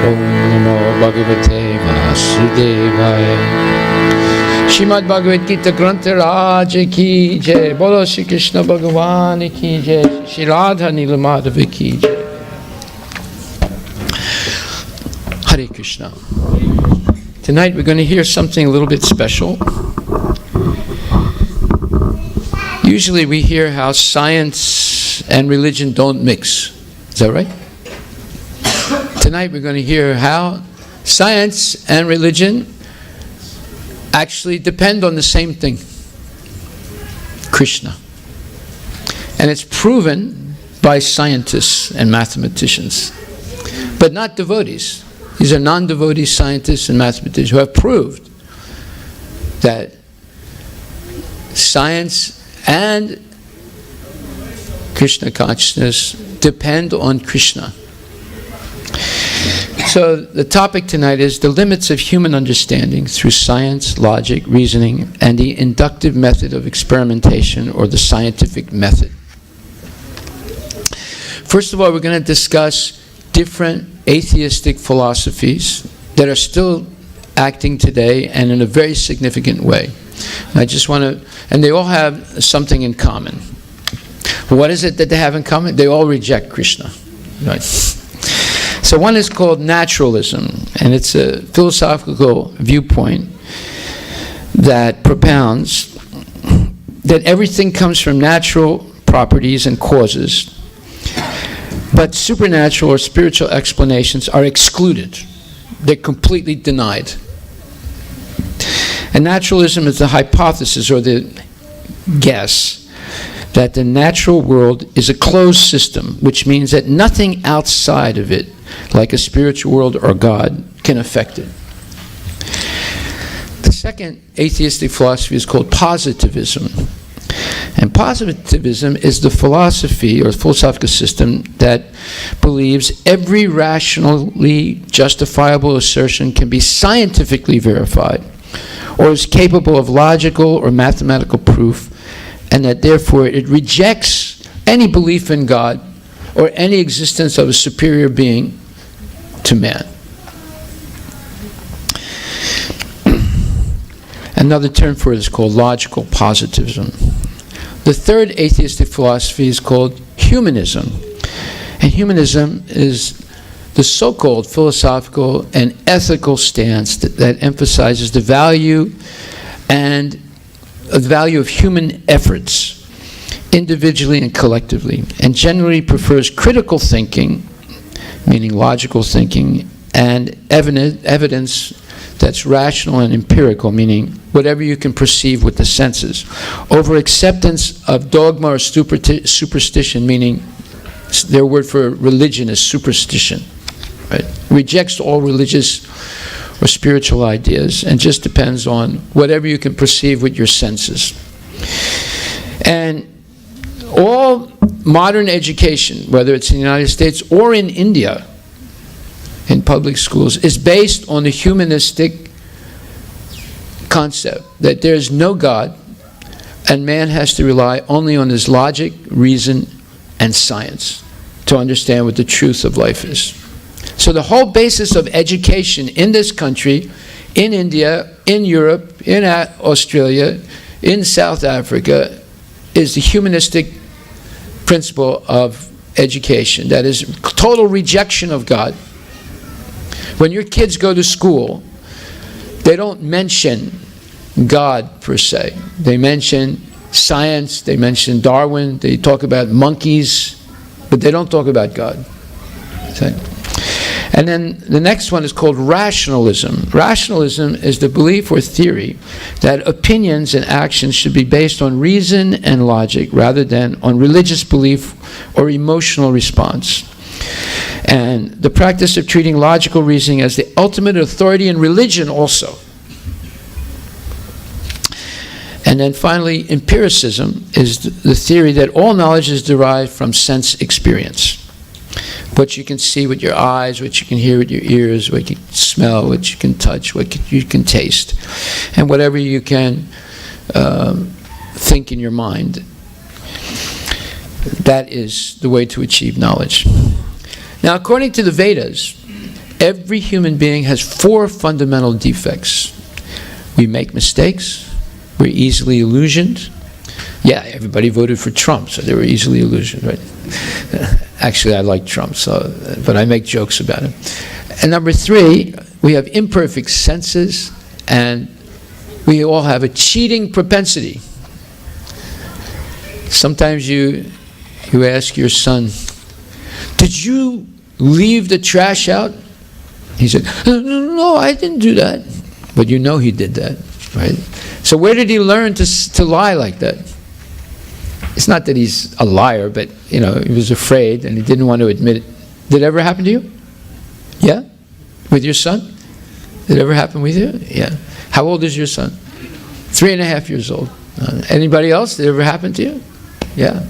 Speaker 2: Om Namo Bhagavate Vasudevaya. Shrimad Bhagavad Gita Grantha Raja ki jai. Bolo Shri Krishna Bhagavan ki jai. Shri Radha Nilamadhava ki jai. Hare Krishna. Tonight we're going to hear something a little bit special. Usually we hear how science and religion don't mix. Is that right? Tonight we're going to hear how science and religion actually depend on the same thing, Krishna. And it's proven by scientists and mathematicians, but not devotees. These are non-devotee scientists and mathematicians who have proved that Science and Krishna consciousness depend on Krishna. So the topic tonight is the limits of human understanding through science, logic, reasoning, and the inductive method of experimentation, or the scientific method. First of all, we're going to discuss different atheistic philosophies that are still acting today and in a very significant way. I just want to, and they all have something in common. What is it that they have in common? They all reject Krishna. Right? So one is called naturalism, and it's a philosophical viewpoint that propounds that everything comes from natural properties and causes, but supernatural or spiritual explanations are excluded. They're completely denied. And naturalism is the hypothesis or the guess that the natural world is a closed system, which means that nothing outside of it, like a spiritual world or God, can affect it. The second atheistic philosophy is called positivism. And positivism is the philosophy or philosophical system that believes every rationally justifiable assertion can be scientifically verified or is capable of logical or mathematical proof, and that therefore it rejects any belief in God or any existence of a superior being to man. Another term for it is called logical positivism. The third atheistic philosophy is called humanism. And humanism is the so-called philosophical and ethical stance that emphasizes the value of human efforts, individually and collectively, and generally prefers critical thinking, meaning logical thinking, and evidence that's rational and empirical, meaning whatever you can perceive with the senses, over acceptance of dogma or superstition, meaning their word for religion is superstition. Right? Rejects all religious or spiritual ideas and just depends on whatever you can perceive with your senses. And all modern education, whether it's in the United States or in India, in public schools, is based on the humanistic concept that there is no God and man has to rely only on his logic, reason, and science to understand what the truth of life is. So the whole basis of education in this country, in India, in Europe, in Australia, in South Africa, is the humanistic principle of education. That is total rejection of God. When your kids go to school, they don't mention God per se. They mention science, they mention Darwin, they talk about monkeys, but they don't talk about God. Okay? And then the next one is called rationalism. Rationalism is the belief or theory that opinions and actions should be based on reason and logic rather than on religious belief or emotional response. And the practice of treating logical reasoning as the ultimate authority in religion also. And then finally, empiricism is the theory that all knowledge is derived from sense experience. What you can see with your eyes, what you can hear with your ears, what you can smell, what you can touch, what you can taste, and whatever you can think in your mind. That is the way to achieve knowledge. Now, according to the Vedas, every human being has 4 fundamental defects. We make mistakes, we're easily illusioned. Yeah, everybody voted for Trump, so they were easily illusioned, right? Actually, I like Trump, but I make jokes about him. And number 3, we have imperfect senses, and we all have a cheating propensity. Sometimes you ask your son, "Did you leave the trash out?" He said, "No, I didn't do that." But you know he did that, right? So where did he learn to lie like that? It's not that he's a liar, but he was afraid and he didn't want to admit it. Did it ever happen to you? Yeah? With your son? Did it ever happen with you? Yeah. How old is your son? 3.5 years old. Anybody else? Did it ever happen to you? Yeah.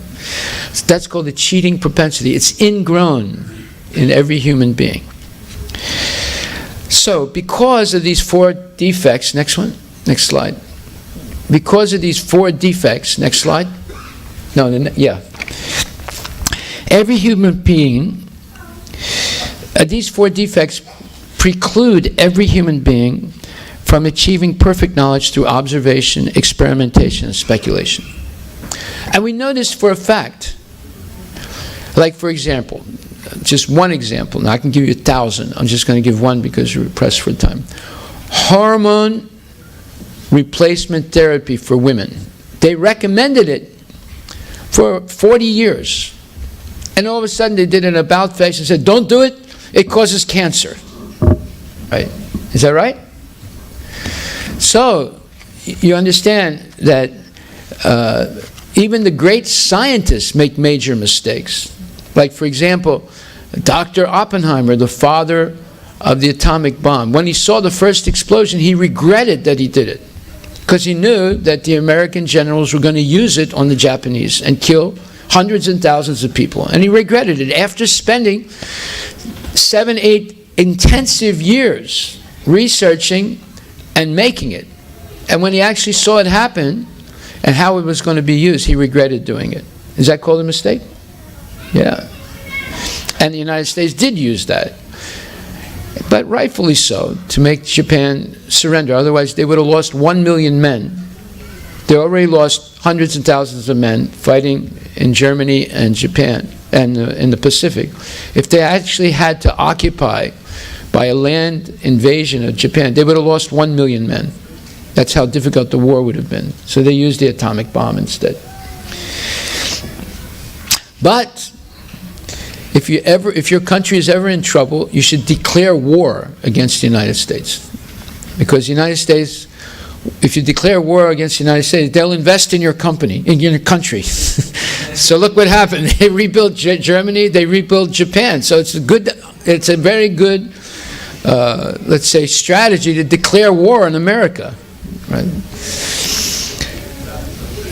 Speaker 2: So that's called the cheating propensity. It's ingrown in every human being. So, because of these 4 defects, next slide. Because of these 4 defects, next slide. Every human being, these 4 defects preclude every human being from achieving perfect knowledge through observation, experimentation, and speculation. And we know this for a fact. Like, for example, just one example. Now, I can give you 1,000. I'm just going to give one because we're pressed for time. Hormone replacement therapy for women. They recommended it for 40 years. And all of a sudden, they did an about-face and said, don't do it. It causes cancer. Right? Is that right? So, you understand that even the great scientists make major mistakes. Like, for example, Dr. Oppenheimer, the father of the atomic bomb, when he saw the first explosion, he regretted that he did it, because he knew that the American generals were going to use it on the Japanese and kill hundreds and thousands of people. And he regretted it after spending 7, 8 intensive years researching and making it. And when he actually saw it happen and how it was going to be used, he regretted doing it. Is that called a mistake? Yeah. And the United States did use that. But rightfully so, to make Japan surrender. Otherwise, they would have lost 1 million men. They already lost hundreds and thousands of men fighting in Germany and Japan and in the Pacific. If they actually had to occupy by a land invasion of Japan, they would have lost 1 million men. That's how difficult the war would have been. So they used the atomic bomb instead. But if your country is ever in trouble, you should declare war against the United States. Because the United States, if you declare war against the United States, they'll invest in your company, in your country. So look what happened. They rebuilt Germany, they rebuilt Japan. So it's a very good, let's say, strategy to declare war on America. Right?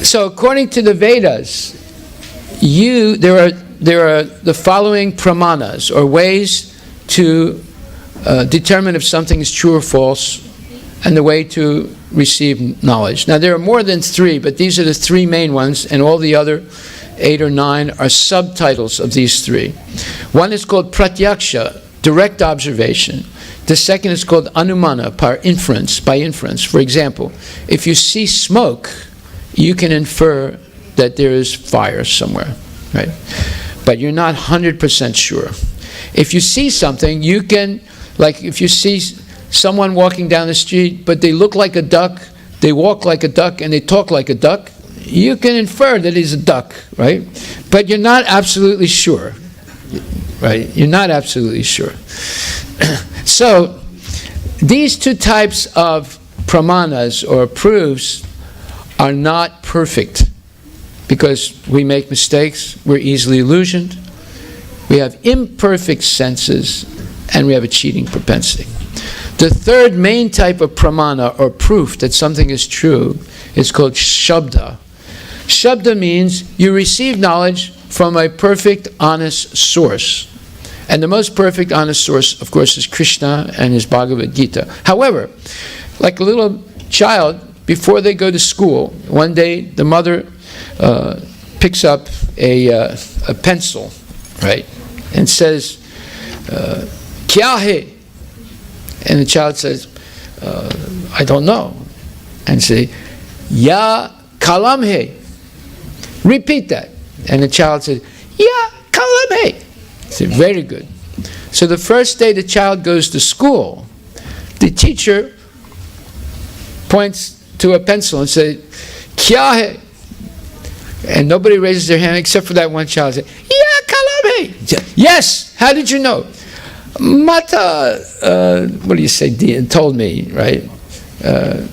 Speaker 2: So according to the Vedas, there are the following pramanas, or ways to determine if something is true or false, and the way to receive knowledge. Now, there are more than 3, but these are the 3 main ones, and all the other 8 or 9 are subtitles of these 3. One is called pratyaksha, direct observation. The second is called anumana, by inference. For example, if you see smoke, you can infer that there is fire somewhere, right? But you're not 100% sure. If you see something, you can, like if you see someone walking down the street, but they look like a duck, they walk like a duck, and they talk like a duck, you can infer that he's a duck, right? But you're not absolutely sure, right? You're not absolutely sure. So, these 2 types of pramanas, or proofs, are not perfect. Because we make mistakes, we're easily illusioned, we have imperfect senses, and we have a cheating propensity. The 3rd main type of pramana, or proof that something is true, is called shabda. Shabda means you receive knowledge from a perfect, honest source. And the most perfect, honest source, of course, is Krishna and his Bhagavad Gita. However, like a little child, before they go to school, one day the mother picks up a pencil, right, and says, "Kya hai?" And the child says, "I don't know." And say, "Ya kalam hai." Repeat that. And the child says, "Ya kalam hai." Say, very good. So the first day the child goes to school, the teacher points to a pencil and says, "Kya hai?" And nobody raises their hand except for that one child. Say, "Yeah, kalam hai." Yes. How did you know? Mata, what do you say? Told me, right?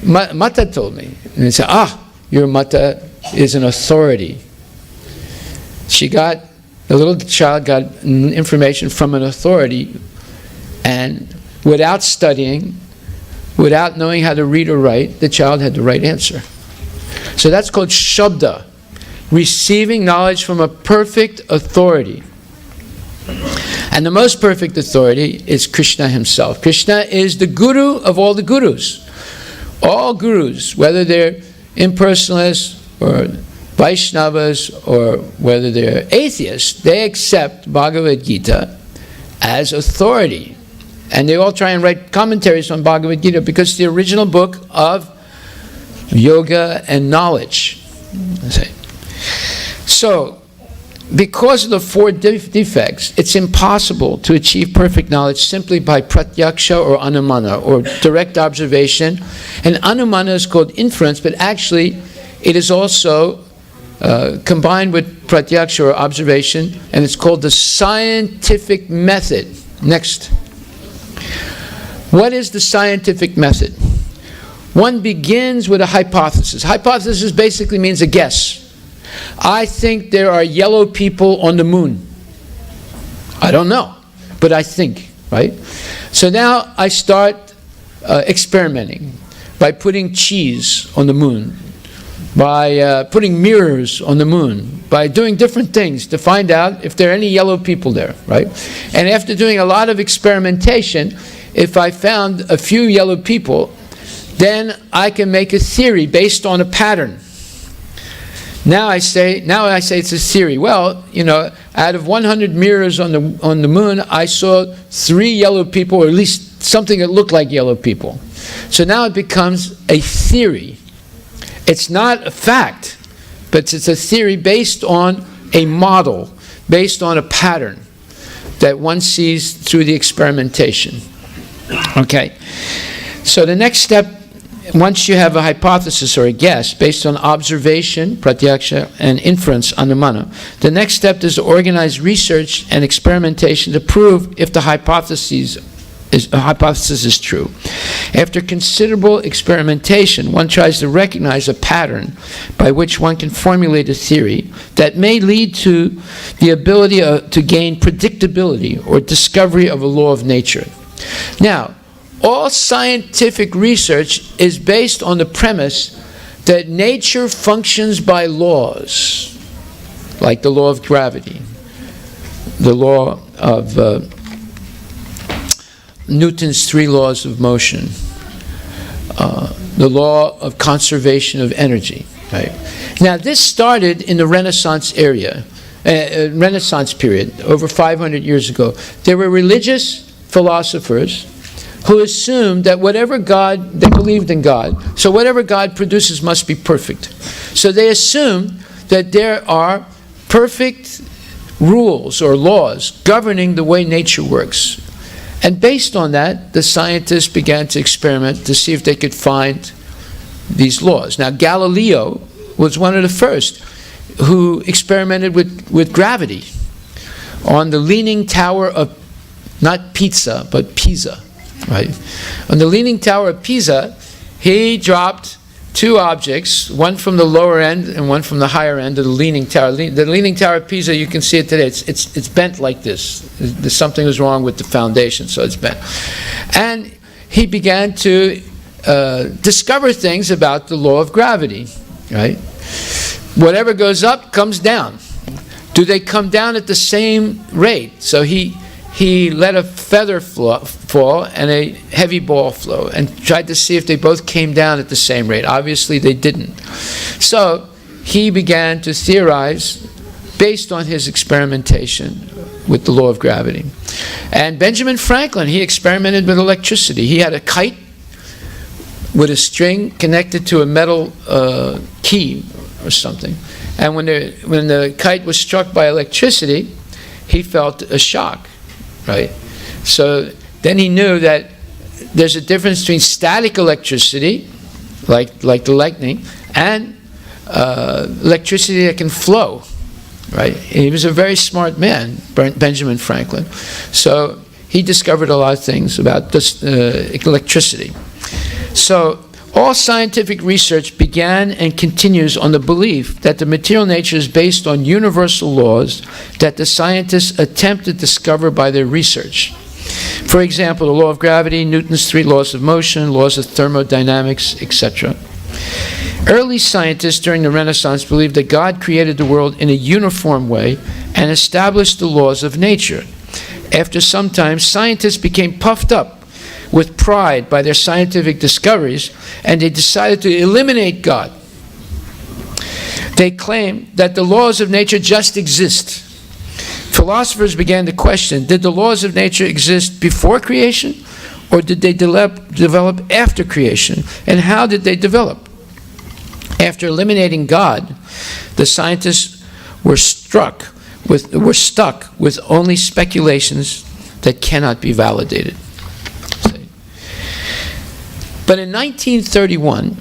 Speaker 2: Mata told me. And they say, your mata is an authority. The little child got information from an authority, and without studying, without knowing how to read or write, the child had the right answer. So that's called Shabda, receiving knowledge from a perfect authority. And the most perfect authority is Krishna himself. Krishna is the guru of all the gurus. All gurus, whether they're impersonalists or Vaishnavas or whether they're atheists, they accept Bhagavad Gita as authority. And they all try and write commentaries on Bhagavad Gita because it's the original book of yoga and knowledge. So, because of the four defects, it's impossible to achieve perfect knowledge simply by pratyaksha or anumana, or direct observation. And anumana is called inference, but actually it is also combined with pratyaksha or observation, and it's called the scientific method. Next. What is the scientific method? One begins with a hypothesis. Hypothesis basically means a guess. I think there are yellow people on the moon. I don't know, but I think, right? So now I start experimenting by putting cheese on the moon, by putting mirrors on the moon, by doing different things to find out if there are any yellow people there, right? And after doing a lot of experimentation, if I found a few yellow people, then I can make a theory based on a pattern. Now I say it's a theory. Well, out of 100 mirrors on the moon, I saw 3 yellow people, or at least something that looked like yellow people. So now it becomes a theory. It's not a fact, but it's a theory based on a model, based on a pattern that one sees through the experimentation. Okay. So the next step, once you have a hypothesis or a guess based on observation, pratyaksha, and inference, anumana, the next step is to organize research and experimentation to prove if the hypothesis is true. After considerable experimentation, one tries to recognize a pattern by which one can formulate a theory that may lead to the ability to gain predictability or discovery of a law of nature. Now, all scientific research is based on the premise that nature functions by laws, like the law of gravity, the law of Newton's 3 laws of motion, the law of conservation of energy. Right? Now, this started in the Renaissance Renaissance period, over 500 years ago. There were religious philosophers who assumed that whatever God, they believed in God, so whatever God produces must be perfect. So they assumed that there are perfect rules or laws governing the way nature works. And based on that, the scientists began to experiment to see if they could find these laws. Now, Galileo was one of the first who experimented with gravity on the Leaning Tower of, not Pizza, but Pisa. Right. On the Leaning Tower of Pisa, he dropped 2 objects, one from the lower end and one from the higher end of the Leaning Tower. The Leaning Tower of Pisa, you can see it today. It's bent like this. There's something was wrong with the foundation, so it's bent. And he began to discover things about the law of gravity. Right. Whatever goes up comes down. Do they come down at the same rate? So he let a feather fall and a heavy ball flow and tried to see if they both came down at the same rate. Obviously, they didn't. So he began to theorize based on his experimentation with the law of gravity. And Benjamin Franklin, he experimented with electricity. He had a kite with a string connected to a metal key or something. And when the kite was struck by electricity, he felt a shock. Right? So then he knew that there's a difference between static electricity, like the lightning, and electricity that can flow. Right? And he was a very smart man, Benjamin Franklin. So he discovered a lot of things about this electricity. So all scientific research began and continues on the belief that the material nature is based on universal laws that the scientists attempt to discover by their research. For example, the law of gravity, Newton's 3 laws of motion, laws of thermodynamics, etc. Early scientists during the Renaissance believed that God created the world in a uniform way and established the laws of nature. After some time, scientists became puffed up with pride by their scientific discoveries, and they decided to eliminate God. They claimed that the laws of nature just exist. Philosophers began to question, did the laws of nature exist before creation, or did they develop after creation? And how did they develop? After eliminating God, the scientists were stuck with only speculations that cannot be validated. But in 1931,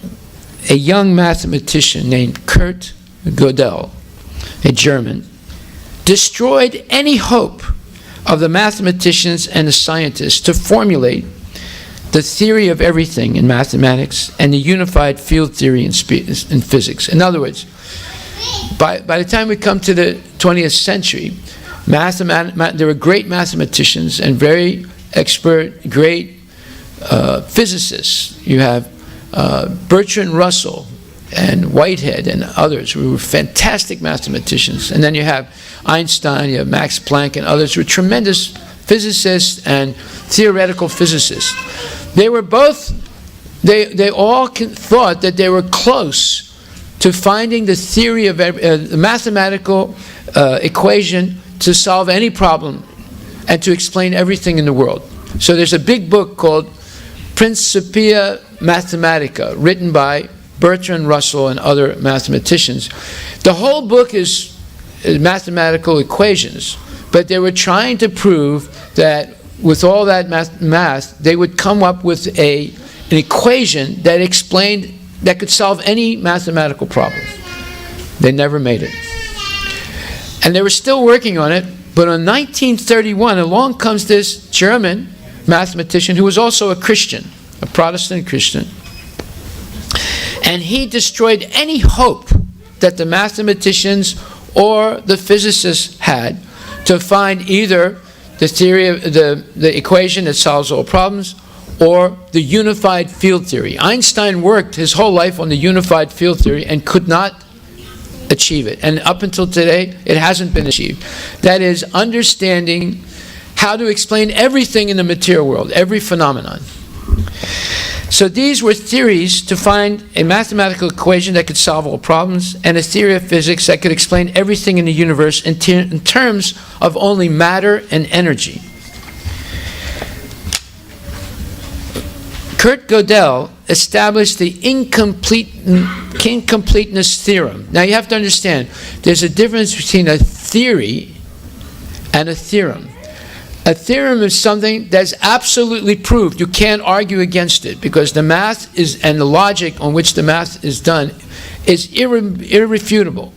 Speaker 2: a young mathematician named Kurt Gödel, a German, destroyed any hope of the mathematicians and the scientists to formulate the theory of everything in mathematics and the unified field theory in physics. In other words, by the time we come to the 20th century, there were great mathematicians and very expert, great physicists. You have Bertrand Russell and Whitehead and others who were fantastic mathematicians. And then you have Einstein, you have Max Planck and others who were tremendous physicists and theoretical physicists. They were both, they all thought that they were close to finding the theory of the mathematical equation to solve any problem and to explain everything in the world. So there's a big book called Principia Mathematica, written by Bertrand Russell and other mathematicians. The whole book is mathematical equations, but they were trying to prove that with all that math, they would come up with an equation that explained, that could solve any mathematical problem. They never made it. And they were still working on it, but in 1931, along comes this German mathematician who was also a Christian, a Protestant Christian. And he destroyed any hope that the mathematicians or the physicists had to find either the theory of the equation that solves all problems or the unified field theory. Einstein worked his whole life on the unified field theory and could not achieve it. And up until today, it hasn't been achieved. That is, understanding how to explain everything in the material world, every phenomenon. So these were theories to find a mathematical equation that could solve all problems and a theory of physics that could explain everything in the universe in terms of only matter and energy. Kurt Gödel established the incompleteness theorem. Now you have to understand, there's a difference between a theory and a theorem. A theorem is something that's absolutely proved. You can't argue against it because the math is, and the logic on which the math is done is irrefutable.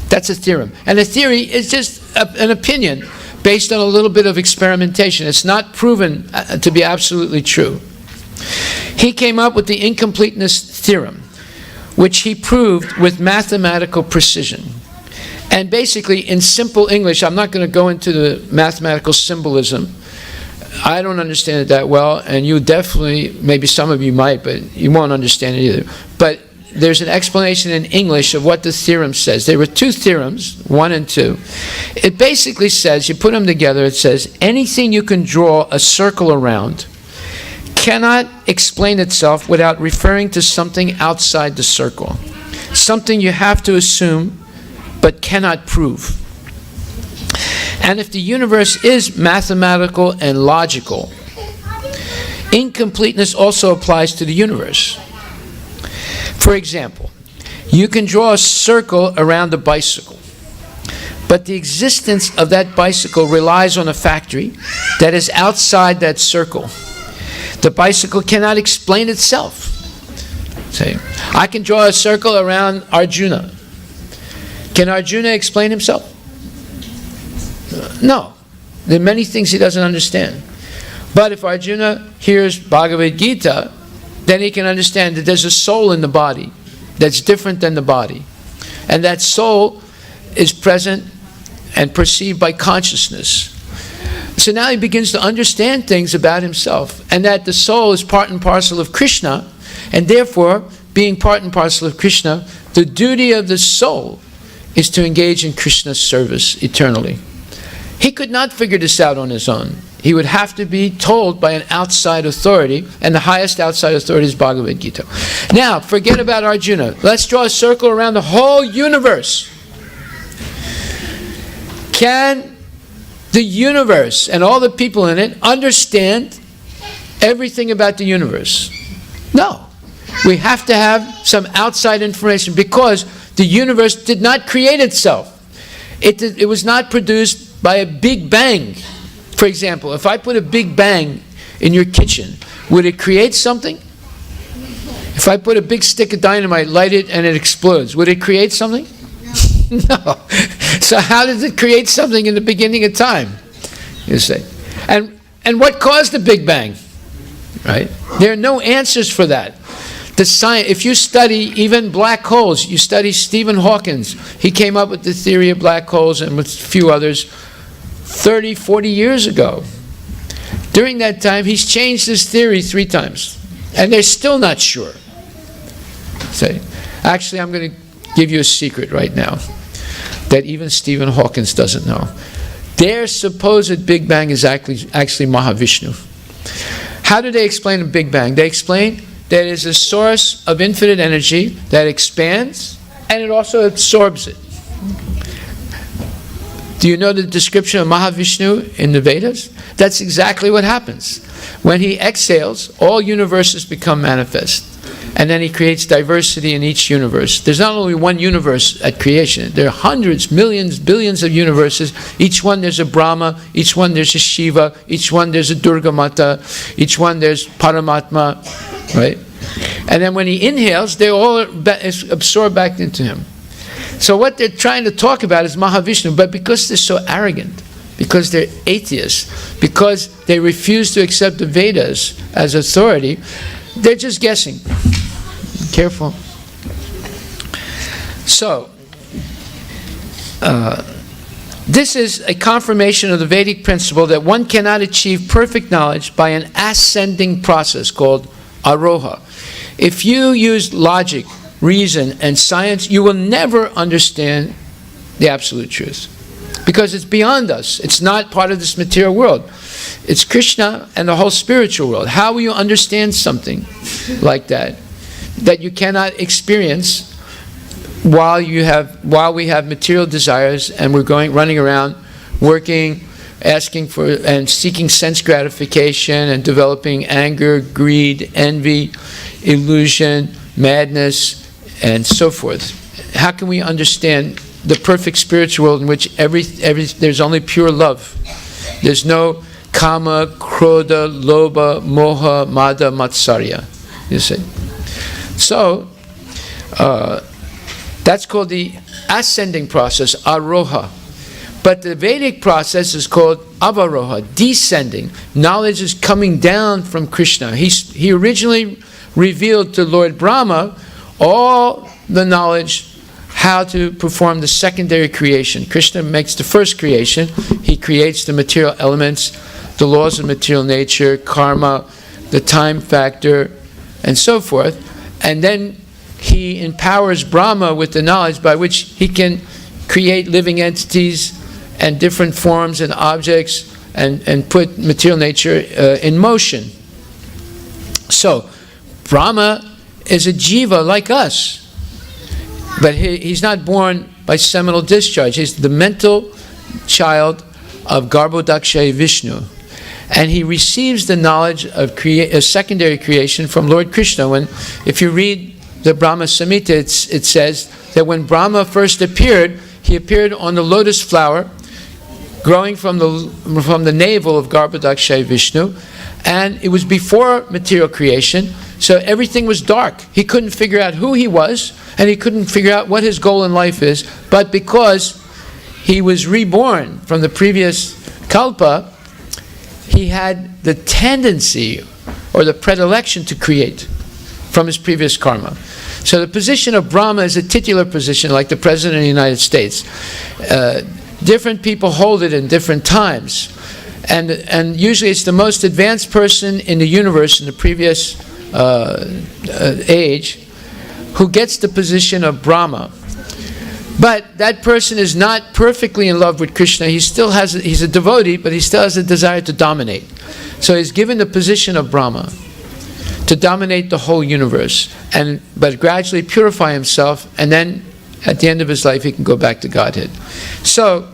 Speaker 2: That's a theorem. And a theory is just an opinion based on a little bit of experimentation. It's not proven to be absolutely true. He came up with the incompleteness theorem, which he proved with mathematical precision. And basically, in simple English, I'm not going to go into the mathematical symbolism. I don't understand it that well, and you definitely, maybe some of you might, but you won't understand it either. But there's an explanation in English of what the theorem says. There were two theorems, 1 and 2. It basically says, you put them together, it says, anything you can draw a circle around cannot explain itself without referring to something outside the circle. Something you have to assume but cannot prove. And if the universe is mathematical and logical, incompleteness also applies to the universe. For example, you can draw a circle around a bicycle, but the existence of that bicycle relies on a factory that is outside that circle. The bicycle cannot explain itself. Say, I can draw a circle around Arjuna. Can Arjuna explain himself? No. There are many things he doesn't understand. But if Arjuna hears Bhagavad Gita, then he can understand that there's a soul in the body that's different than the body. And that soul is present and perceived by consciousness. So now he begins to understand things about himself, and that the soul is part and parcel of Krishna, and therefore being part and parcel of Krishna, the duty of the soul is to engage in Krishna's service eternally. He could not figure this out on his own. He would have to be told by an outside authority, and the highest outside authority is Bhagavad Gita. Now, forget about Arjuna. Let's draw a circle around the whole universe. Can the universe and all the people in it understand everything about the universe? No. We have to have some outside information because the universe did not create itself. It was not produced by a big bang. For example, if I put a big bang in your kitchen, would it create something? If I put a big stick of dynamite, light it, and it explodes, would it create something? No. So how does it create something in the beginning of time? You see. And what caused the Big Bang? Right? There are no answers for that. The science, if you study even black holes, you study Stephen Hawking, he came up with the theory of black holes and with a few others 30, 40 years ago. During that time, he's changed his theory 3 times. And they're still not sure. Say, actually, I'm going to give you a secret right now that even Stephen Hawking doesn't know. Their supposed Big Bang is actually Mahavishnu. How do they explain the Big Bang? They explain that it is a source of infinite energy that expands and it also absorbs it. Do you know the description of Mahavishnu in the Vedas? That's exactly what happens. When he exhales, all universes become manifest. And then he creates diversity in each universe. There's not only one universe at creation. There are hundreds, millions, billions of universes. Each one there's a Brahma. Each one there's a Shiva. Each one there's a Durga Mata. Each one there's Paramatma. Right? And then when he inhales, they all absorb back into him. So what they're trying to talk about is Mahavishnu. But because they're so arrogant, because they're atheists, because they refuse to accept the Vedas as authority, they're just guessing. Careful. So, this is a confirmation of the Vedic principle that one cannot achieve perfect knowledge by an ascending process called aroha. If you use logic, reason, and science, you will never understand the absolute truth. Because it's beyond us. It's not part of this material world. It's Krishna and the whole spiritual world. How will you understand something like that you cannot experience while we have material desires and we're running around, working, asking for and seeking sense gratification and developing anger, greed, envy, illusion, madness, and so forth? How can we understand the perfect spiritual world in which there's only pure love? There's no kama, krodha, lobha, moha, mada, matsarya. You see? So, that's called the ascending process, aroha. But the Vedic process is called avaroha, descending. Knowledge is coming down from Krishna. He originally revealed to Lord Brahma all the knowledge how to perform the secondary creation. Krishna makes the first creation. He creates the material elements, the laws of material nature, karma, the time factor, and so forth. And then he empowers Brahma with the knowledge by which he can create living entities and different forms and objects and put material nature in motion. So, Brahma is a jiva like us. But he's not born by seminal discharge. He's the mental child of Garbhodakshay Vishnu. And he receives the knowledge of secondary creation from Lord Krishna. If you read the Brahma Samhita, it says that when Brahma first appeared, he appeared on the lotus flower growing from the navel of Garbhodakshay Vishnu. And it was before material creation, so everything was dark. He couldn't figure out who he was, and he couldn't figure out what his goal in life is. But because he was reborn from the previous kalpa, he had the tendency or the predilection to create from his previous karma. So the position of Brahma is a titular position, like the President of the United States. Different people hold it in different times. And usually it's the most advanced person in the universe in the previous age who gets the position of Brahma. But that person is not perfectly in love with Krishna. He's a devotee, but he still has a desire to dominate. So he's given the position of Brahma to dominate the whole universe, but gradually purify himself, and then at the end of his life he can go back to Godhead. So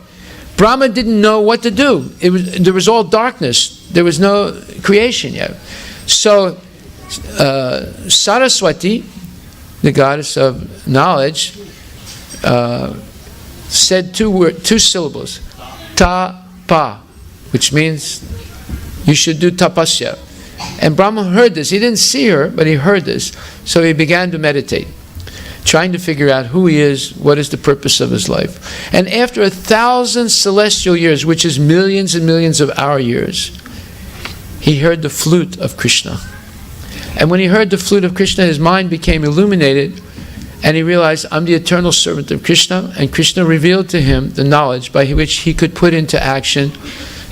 Speaker 2: Brahma didn't know what to do. There was all darkness. There was no creation yet. So Saraswati, the goddess of knowledge, said two syllables, ta-pa, which means you should do tapasya. And Brahma heard this. He didn't see her, but he heard this. So he began to meditate, trying to figure out who he is, what is the purpose of his life. And after 1,000 celestial years, which is millions and millions of our years, he heard the flute of Krishna. And when he heard the flute of Krishna, his mind became illuminated, and he realized, I'm the eternal servant of Krishna, and Krishna revealed to him the knowledge by which he could put into action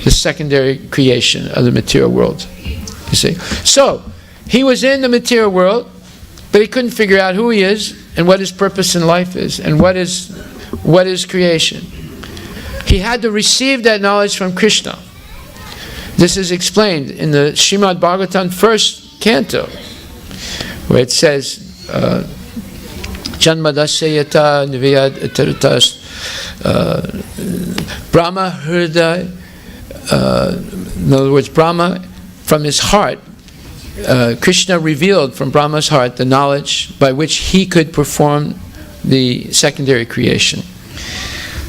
Speaker 2: the secondary creation of the material world. You see? So, he was in the material world, but he couldn't figure out who he is, and what his purpose in life is, and what is creation. He had to receive that knowledge from Krishna. This is explained in the Srimad Bhagavatam first canto, where it says, Janmadasya niviyad etaritas Brahma Hriday. In other words, Brahma, from his heart, Krishna revealed from Brahma's heart the knowledge by which he could perform the secondary creation.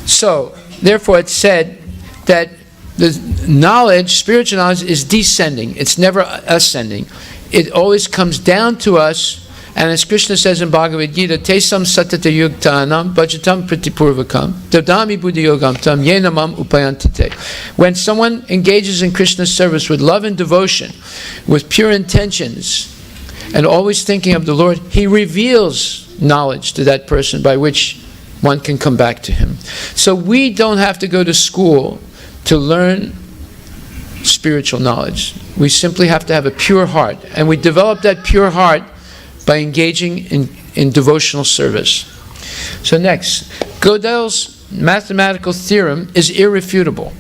Speaker 2: So, therefore, it's said that the knowledge, spiritual knowledge, is descending. It's never ascending. It always comes down to us. And as Krishna says in Bhagavad Gita, Tesam satata yuktanam bhajatam pratipurvakam dadami buddhi yogam tam yenamam upayantite. When someone engages in Krishna's service with love and devotion, with pure intentions, and always thinking of the Lord, he reveals knowledge to that person by which one can come back to him. So we don't have to go to school to learn spiritual knowledge. We simply have to have a pure heart. And we develop that pure heart by engaging in devotional service. So next, Gödel's mathematical theorem is irrefutable.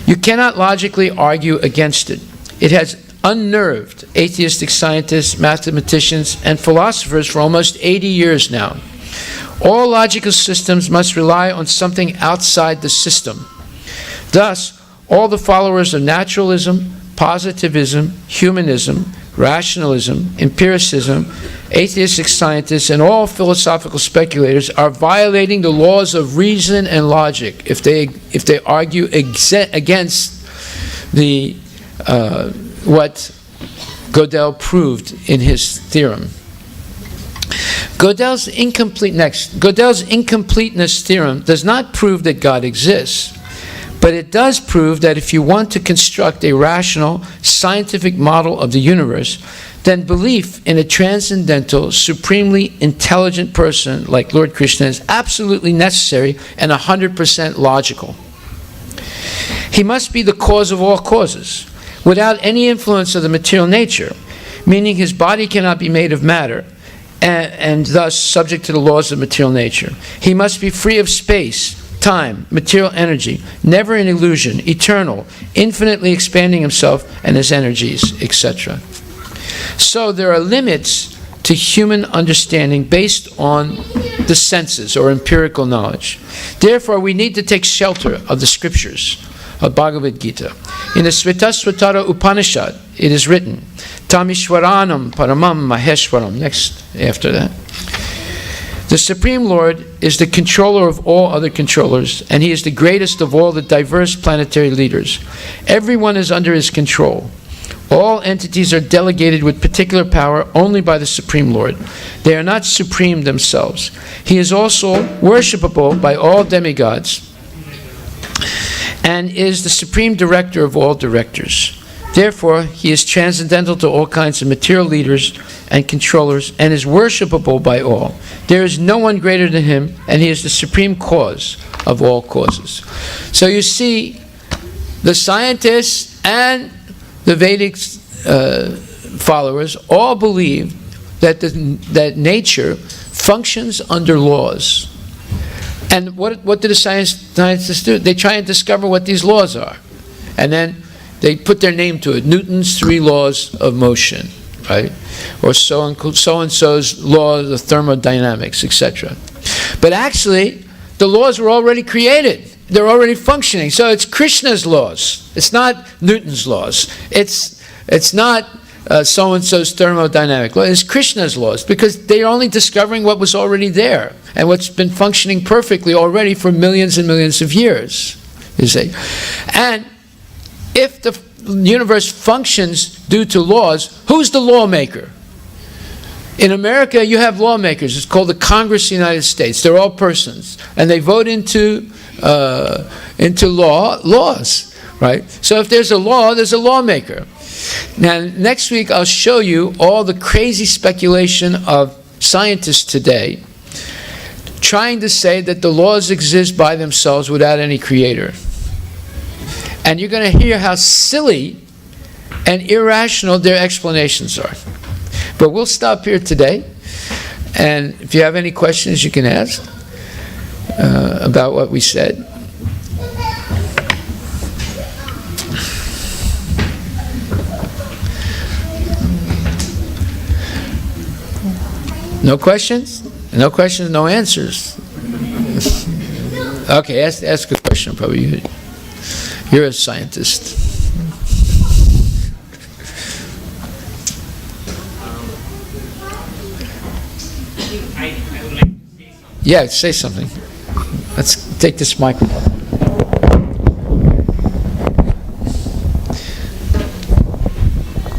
Speaker 2: You cannot logically argue against it. It has unnerved atheistic scientists, mathematicians, and philosophers for almost 80 years now. All logical systems must rely on something outside the system. Thus, all the followers of naturalism, positivism, humanism, rationalism, empiricism, atheistic scientists, and all philosophical speculators are violating the laws of reason and logic if they argue against what Gödel proved in his theorem. Gödel's incompleteness theorem does not prove that God exists, but it does prove that if you want to construct a rational, scientific model of the universe, then belief in a transcendental, supremely intelligent person like Lord Krishna is absolutely necessary and 100% logical. He must be the cause of all causes, without any influence of the material nature, meaning his body cannot be made of matter, and thus subject to the laws of material nature. He must be free of space, time, material energy, never an illusion, eternal, infinitely expanding himself and his energies, etc. So there are limits to human understanding based on the senses or empirical knowledge. Therefore, we need to take shelter of the scriptures of Bhagavad Gita. In the Svetasvatara Upanishad, it is written, Tamishwaranam Paramam Maheshwaram. Next, after that. The Supreme Lord is the controller of all other controllers, and he is the greatest of all the diverse planetary leaders. Everyone is under his control. All entities are delegated with particular power only by the Supreme Lord. They are not supreme themselves. He is also worshipable by all demigods and is the supreme director of all directors. Therefore, he is transcendental to all kinds of material leaders and controllers and is worshipable by all. There is no one greater than him, and he is the supreme cause of all causes. So you see, the scientists and the Vedic followers all believe that nature functions under laws. And what do the scientists do? They try and discover what these laws are. And then they put their name to it. Newton's 3 laws of motion, right? Or so-and-so's laws of thermodynamics, etc. But actually, the laws were already created. They're already functioning. So it's Krishna's laws. It's not Newton's laws. It's not so-and-so's thermodynamic law. It's Krishna's laws, because they're only discovering what was already there and what's been functioning perfectly already for millions and millions of years, you see. And if the universe functions due to laws, who's the lawmaker? In America, you have lawmakers. It's called the Congress of the United States. They're all persons, and they vote into laws, right? So if there's a law, there's a lawmaker. Now, next week, I'll show you all the crazy speculation of scientists today trying to say that the laws exist by themselves without any creator. And you're going to hear how silly and irrational their explanations are. But we'll stop here today. And if you have any questions, you can ask about what we said. No questions? No questions, no answers. Okay, ask a question, probably. You're a scientist.
Speaker 3: I would like to say something.
Speaker 2: Yeah, say something. Let's take this microphone.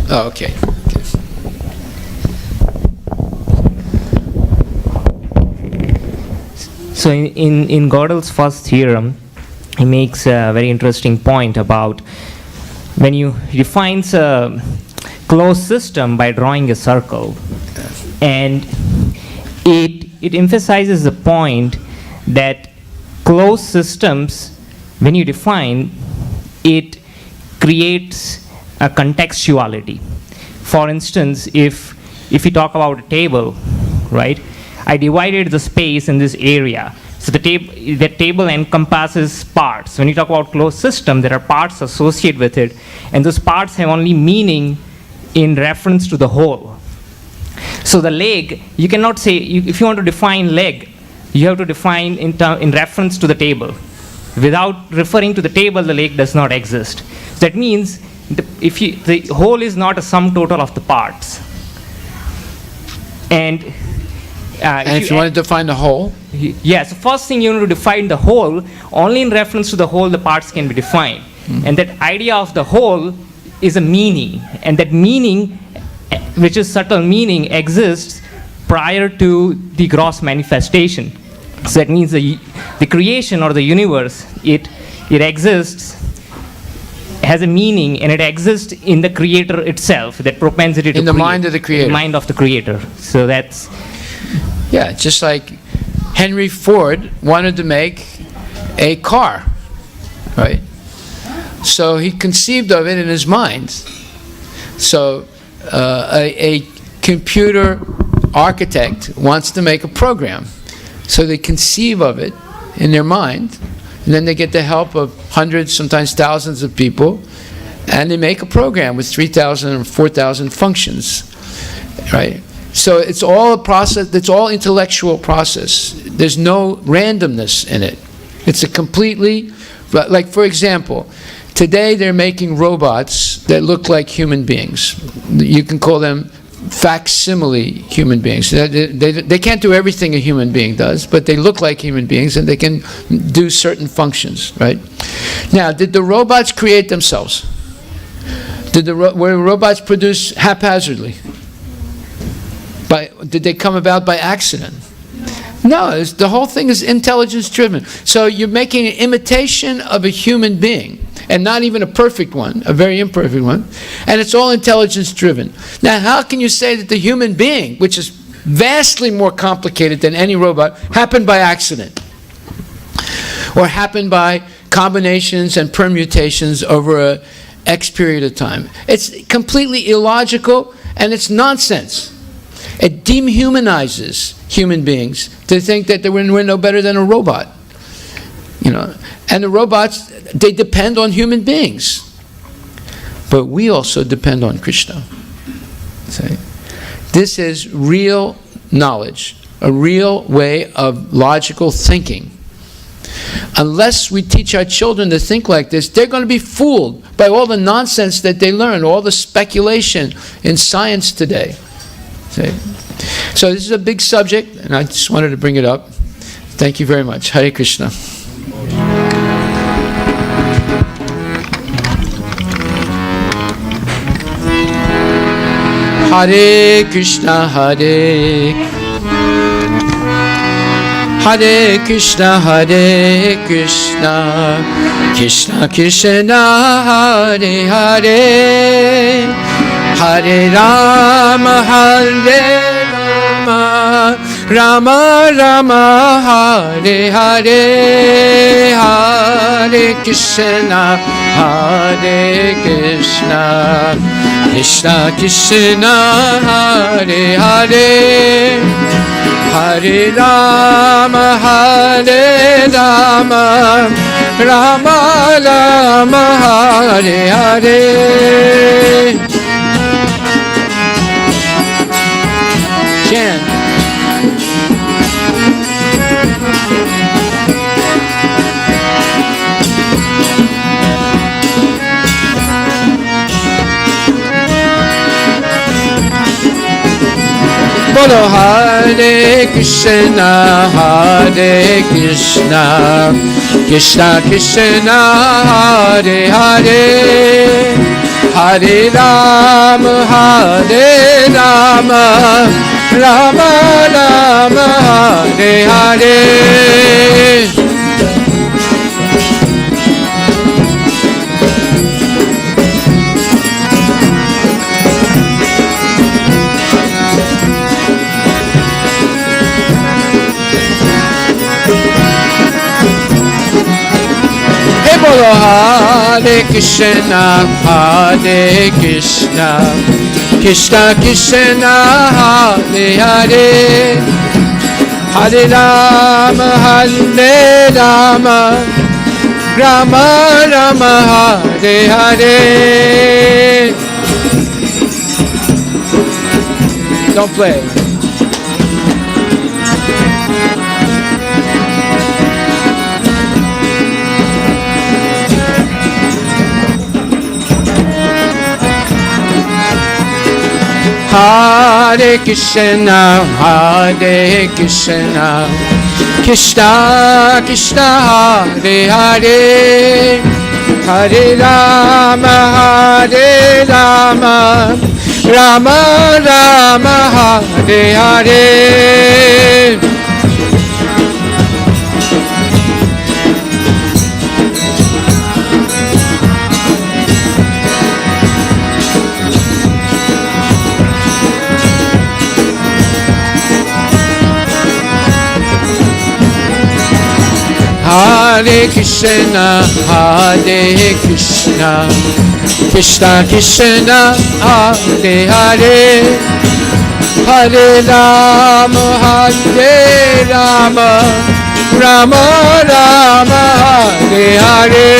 Speaker 2: Oh, okay.
Speaker 3: So in Gödel's first theorem, he makes a very interesting point about when he defines a closed system by drawing a circle, and it emphasizes the point that closed systems, when you define, it creates a contextuality. For instance, if you talk about a table, right? I divided the space in this area. So the table encompasses parts. When you talk about closed system, there are parts associated with it, and those parts have only meaning in reference to the whole. So the leg, you cannot say, if you want to define leg, you have to define in reference to the table. Without referring to the table, the leg does not exist. So that means the whole is not a sum total of the parts. And
Speaker 2: if you want to define the whole?
Speaker 3: Yes, the first thing you need to define the whole, only in reference to the whole the parts can be defined. Mm-hmm. And that idea of the whole is a meaning, and that meaning, which is subtle meaning, exists prior to the gross manifestation. So that means the creation or the universe, it exists, has a meaning, and it exists in the creator itself, that propensity to
Speaker 2: in the mind of the creator.
Speaker 3: In the mind of the creator. So that's...
Speaker 2: Yeah, just like Henry Ford wanted to make a car, right? So he conceived of it in his mind. So a computer architect wants to make a program. So they conceive of it in their mind, and then they get the help of hundreds, sometimes thousands of people, and they make a program with 3,000 or 4,000 functions, right? So it's all a process, it's all intellectual process. There's no randomness in it. It's a completely, like for example, today they're making robots that look like human beings. You can call them facsimile human beings. They can't do everything a human being does, but they look like human beings and they can do certain functions, right? Now, did the robots create themselves? Were robots produced haphazardly? Did they come about by accident? No, the whole thing is intelligence driven. So you're making an imitation of a human being, and not even a perfect one, a very imperfect one, and it's all intelligence driven. Now, how can you say that the human being, which is vastly more complicated than any robot, happened by accident? Or happened by combinations and permutations over a X period of time? It's completely illogical, and it's nonsense. It dehumanizes human beings to think that we're no better than a robot. And the robots, they depend on human beings. But we also depend on Krishna. See? This is real knowledge, a real way of logical thinking. Unless we teach our children to think like this, they're going to be fooled by all the nonsense that they learn, all the speculation in science today. See? So this is a big subject, and I just wanted to bring it up. Thank you very much. Hare Krishna. Hare Krishna, Hare Krishna, Hare Krishna, Krishna Krishna, Hare Hare, Hare Rama, Hare Rama, Rama Rama, Hare Hare, Hare Krishna, Hare Krishna, Krishna Krishna, Hare Hare, Hare Rama, Hare Rama, Rama Rama, Hare Hare. Chant. Bolo Hare Krishna, Hare Krishna, Krishna Krishna, Hare Hare, Hare Rama, Hare Rama, Rama Rama, Hare Hare. Bolo Hare Krishna, Hare Krishna, Krishna Krishna, Hare Hare, Hare Rama, Hare Rama, Rama Rama, Hare Hare. Don't play. Hare Krishna, Hare Krishna, Krishna Krishna, Hare Hare, Hare Rama, Hare Rama, Rama Rama, Hare Hare. Hare Krishna, Hare Krishna, Krishna Krishna, Hare Hare, Hare Rama, Hare Rama, Rama Rama, Hare Hare.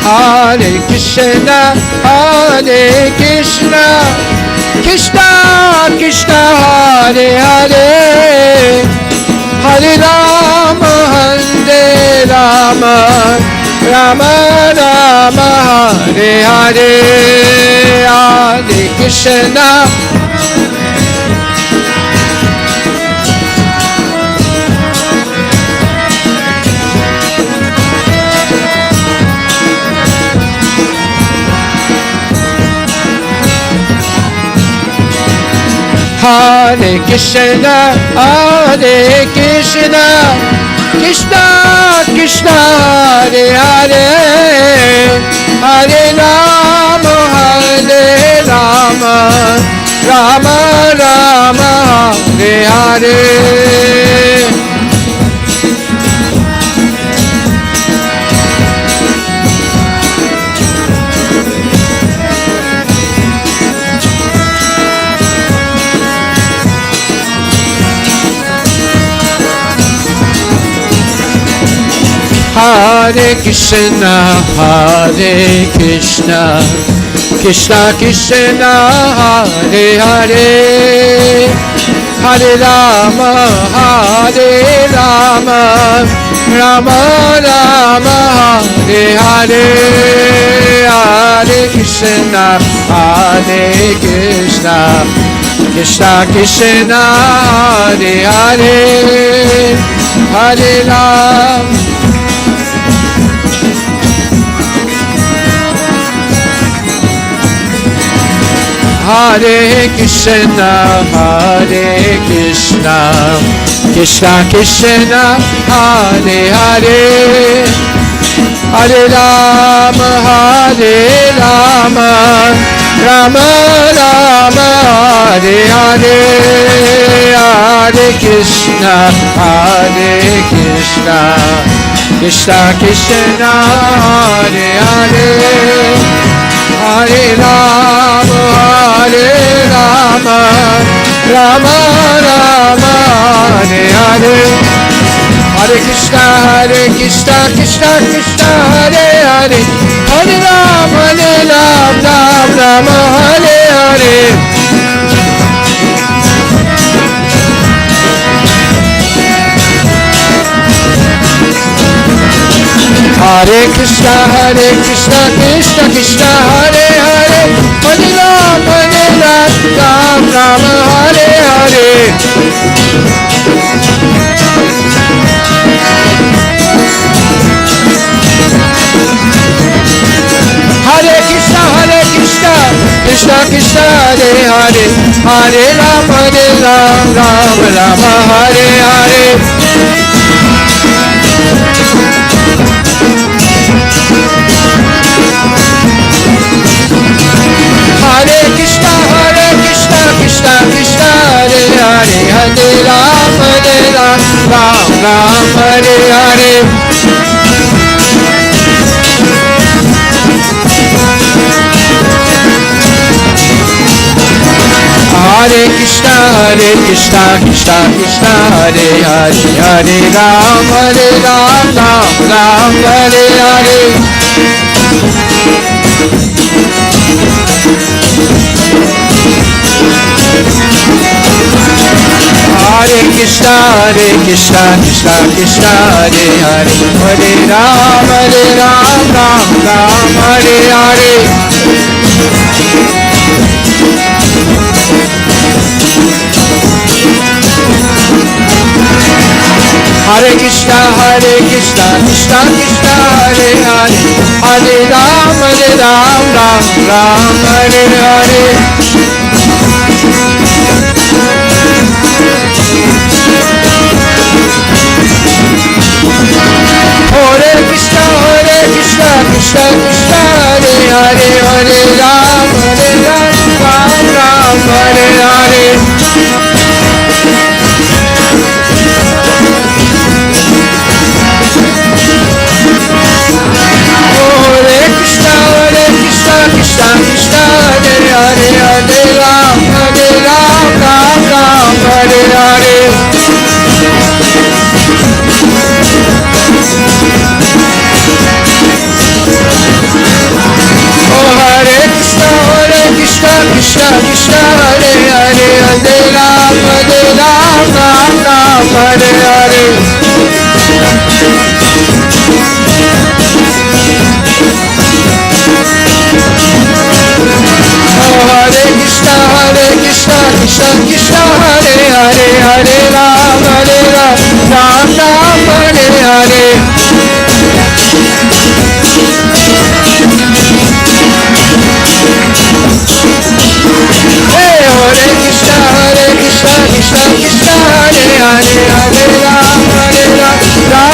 Speaker 2: Hare Krishna, Hare Krishna, Krishna Krishna, Hare Hare, Hare Rama, Hare Rama, Rama Rama, Hare Hare, Hare Krishna. Hare Krishna, Hare Krishna, Krishna Krishna Hare Hare, Hare Rama Hare Rama, Rama Rama Hare Hare. Hare Krishna, Hare Krishna, Krishna Krishna, Hare Hare, Hare Rama, Hare Rama, Rama Rama, Hare Hare, Hare Krishna, Hare Krishna, Krishna Krishna, Hare Hare, Hare Rama. Hare Krishna, Hare Krishna, Krishna Krishna, Hare Hare, Hare Rama, Hare Rama, Rama Rama, Hare Hare, Hare Krishna, Hare Krishna, Krishna Krishna, Hare Hare, Hare Rama, Hare Rama, Rama Rama, Hare Hare, Hare Krishna, Krishna Krishna, Hare Hare, Hare Rama, Ram Rama, Hare Hare. Hare Krishna, Krishna Krishna, Hare Hare, Hare Rama, Ram Rama, Hare Hare. Hare Krishna, Krishna Krishna, Hare Hare, Hare Rama, Ram Rama, Hare Hare. Hare Krishna, Krishna Krishna, Hare Hare, Hare Rama, Ram Rama, Hare Hare. Hare Krishna, Krishna Krishna, Hare Hare, Hare Rama, Ram Rama, Hare Hare. Hare Krishna, Krishna Krishna, Hare Hare, Hare Rama, Ram Rama, Hare Hare. Hare Krishna, Krishna Krishna, Hare Hare, Hare Rama, Ram Rama, Hare Hare. Hare Krishna, Krishna Krishna, Hare Hare, Hare Rama, Ram Rama, Hare Hare. Hare Krishna, Krishna Krishna, Hare Hare, Hare Rama, Ram Rama, Hare Hare. Hare Krishna, Krishna Krishna, Hare Hare, Hare Rama, Ram Rama, Hare Hare. Hare Krishna, Krishna Krishna, Hare Hare, Hare Rama, Ram Rama, Hare Hare. Hare Krishna, Krishna Krishna, Hare Hare, Hare Rama, Ram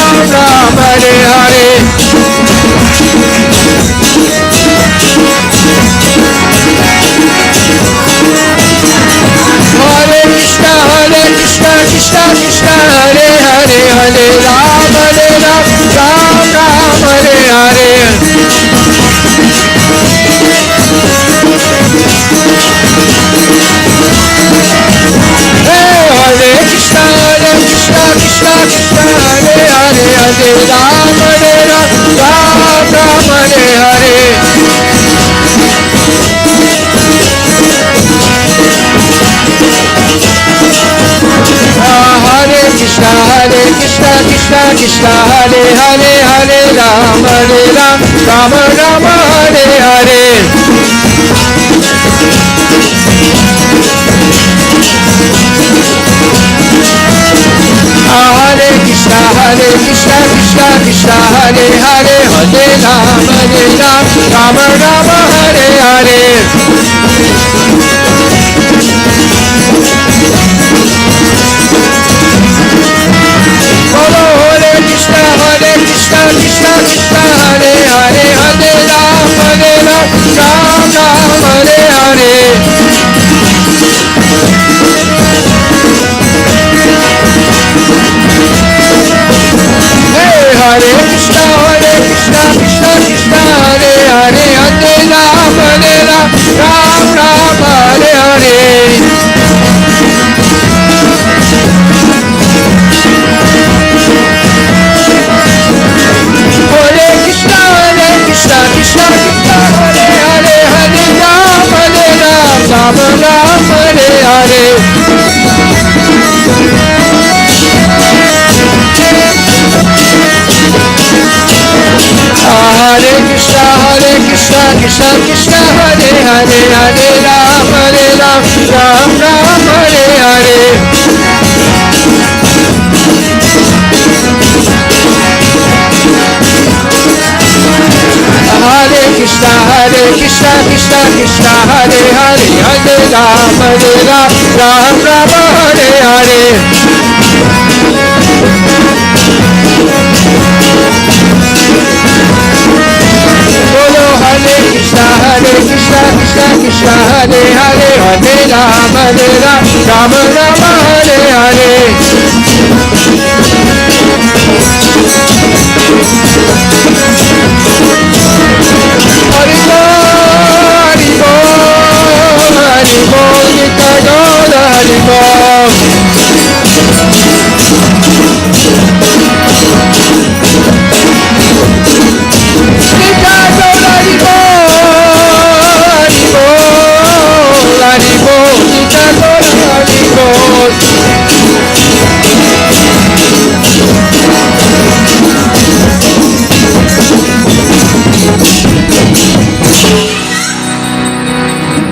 Speaker 2: Krishna Krishna Hare Hare Hare Ram Hare Ram Ram Ram Hare Hare Hare Krishna Krishna Krishna Hare Hare Hare Ram Ram Ram Hare Hare Hare Krishna Krishna Krishna Hare Hare Hare Ram Ram Hare Hare Bolo Hare Krishna Krishna Krishna Hare Hare Hare Ram Ram Hare Hare Hare Krishna Krishna Krishna Hare Hare Hare Ram Ram Hare Hare Hare Krishna Krishna Krishna Hare Hare Hare Ram Ram Hare Hare Hare Krishna Krishna Krishna Hare Hare Hare Ram Ram Hare Hare Hare Krishna Krishna Krishna Hare Hare Hare Ram Ram Hare Hare Bolo Hare Krishna Krishna Hare Hare Hare Ram Ram Hare Hare Hari Bol Nitya Gaur Hari Bol Nitya Gaur Hari Bol Nitya Gaur Hari Bol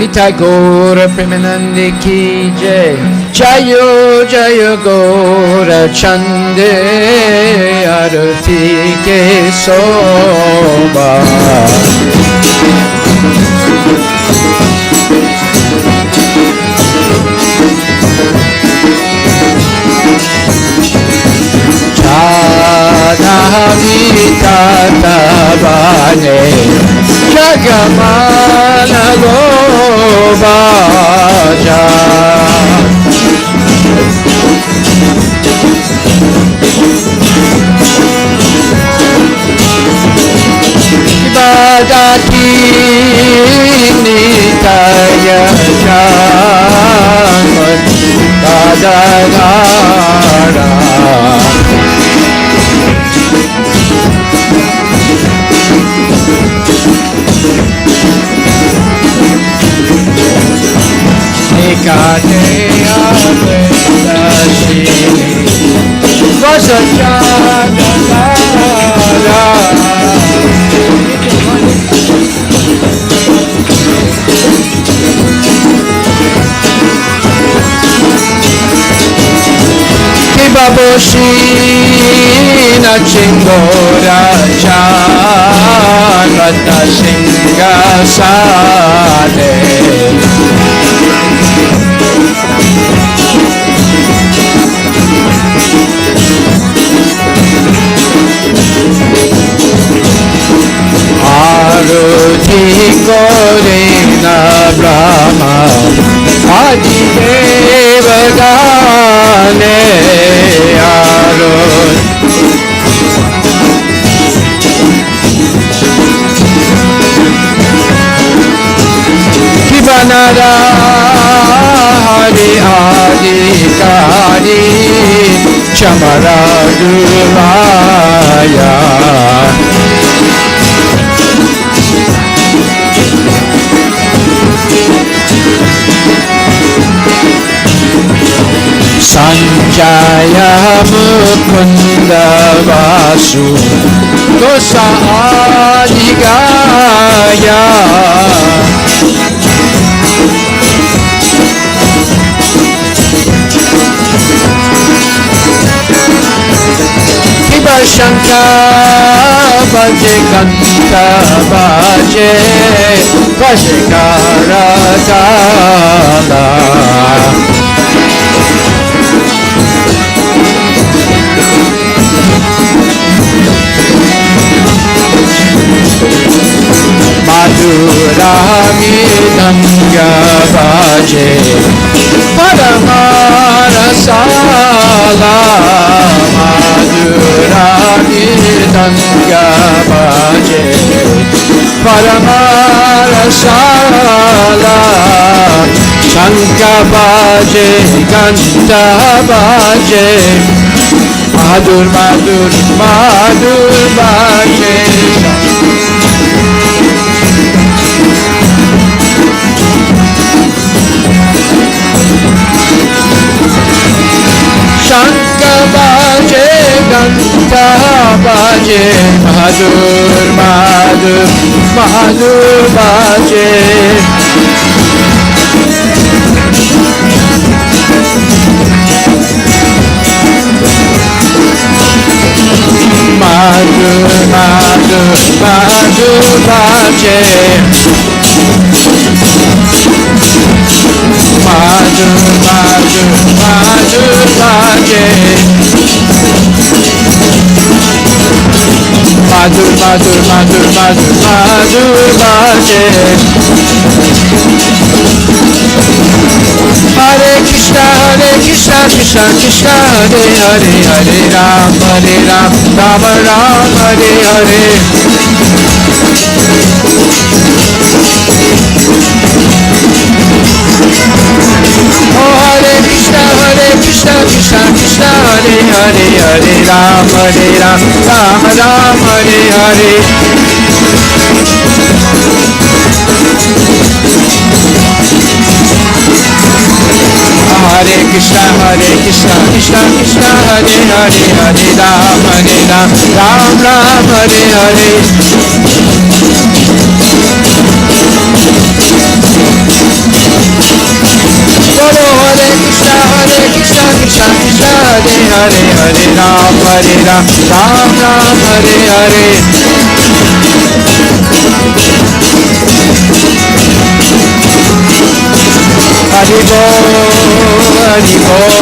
Speaker 2: Nitai Gaura Premanande Ki Jai Jayo Jayo Gaura Chande Arati Ke Soba Chadhavita Bane Jagamana Gobaja Ibadati Nitaya Jaman Badagara Nikate Avendashini Vasajagara Kibaboshina Chingora Chanrata Singasade Aruti Korina Brahma Adi Devagane Arut Kibanara Hari Adi Kari Chamaraduraya Sanjaya Mukunda Vasu Dosa Adigaya Kiba Shankar Bhaje Kanta Bhaje Bhaje Karatala Madhuramidanga Bhaje Paramarasala Madhuramidanga Bhaje Paramarasala Shanka Bhaje Ganta Bhaje Madhur Madhur Madhur Bhaje Shanka Bhaje Ganta Bhaje Madhur Madhur Madhur Bhaje Madhur Madhur Madhur Bhaje Madhur Madhur Madhur Bhaje Madhur Madhur Madhur Madhur Madhur Bhaje Hare Krishna Krishna Krishna Hare Hare Hare Ram Ram Ram Hare Hare Oh Hare Krishna Krishna Krishna Hare Hare Hare Ram Ram Hare Hare Hare Krishna Krishna Krishna Hare Hare Hare Ram Ram Hare Hare Bolo Hare Krishna Krishna Krishna Hare Hare Hare Ram Ram Hare Hare Hari Bol Hari Bol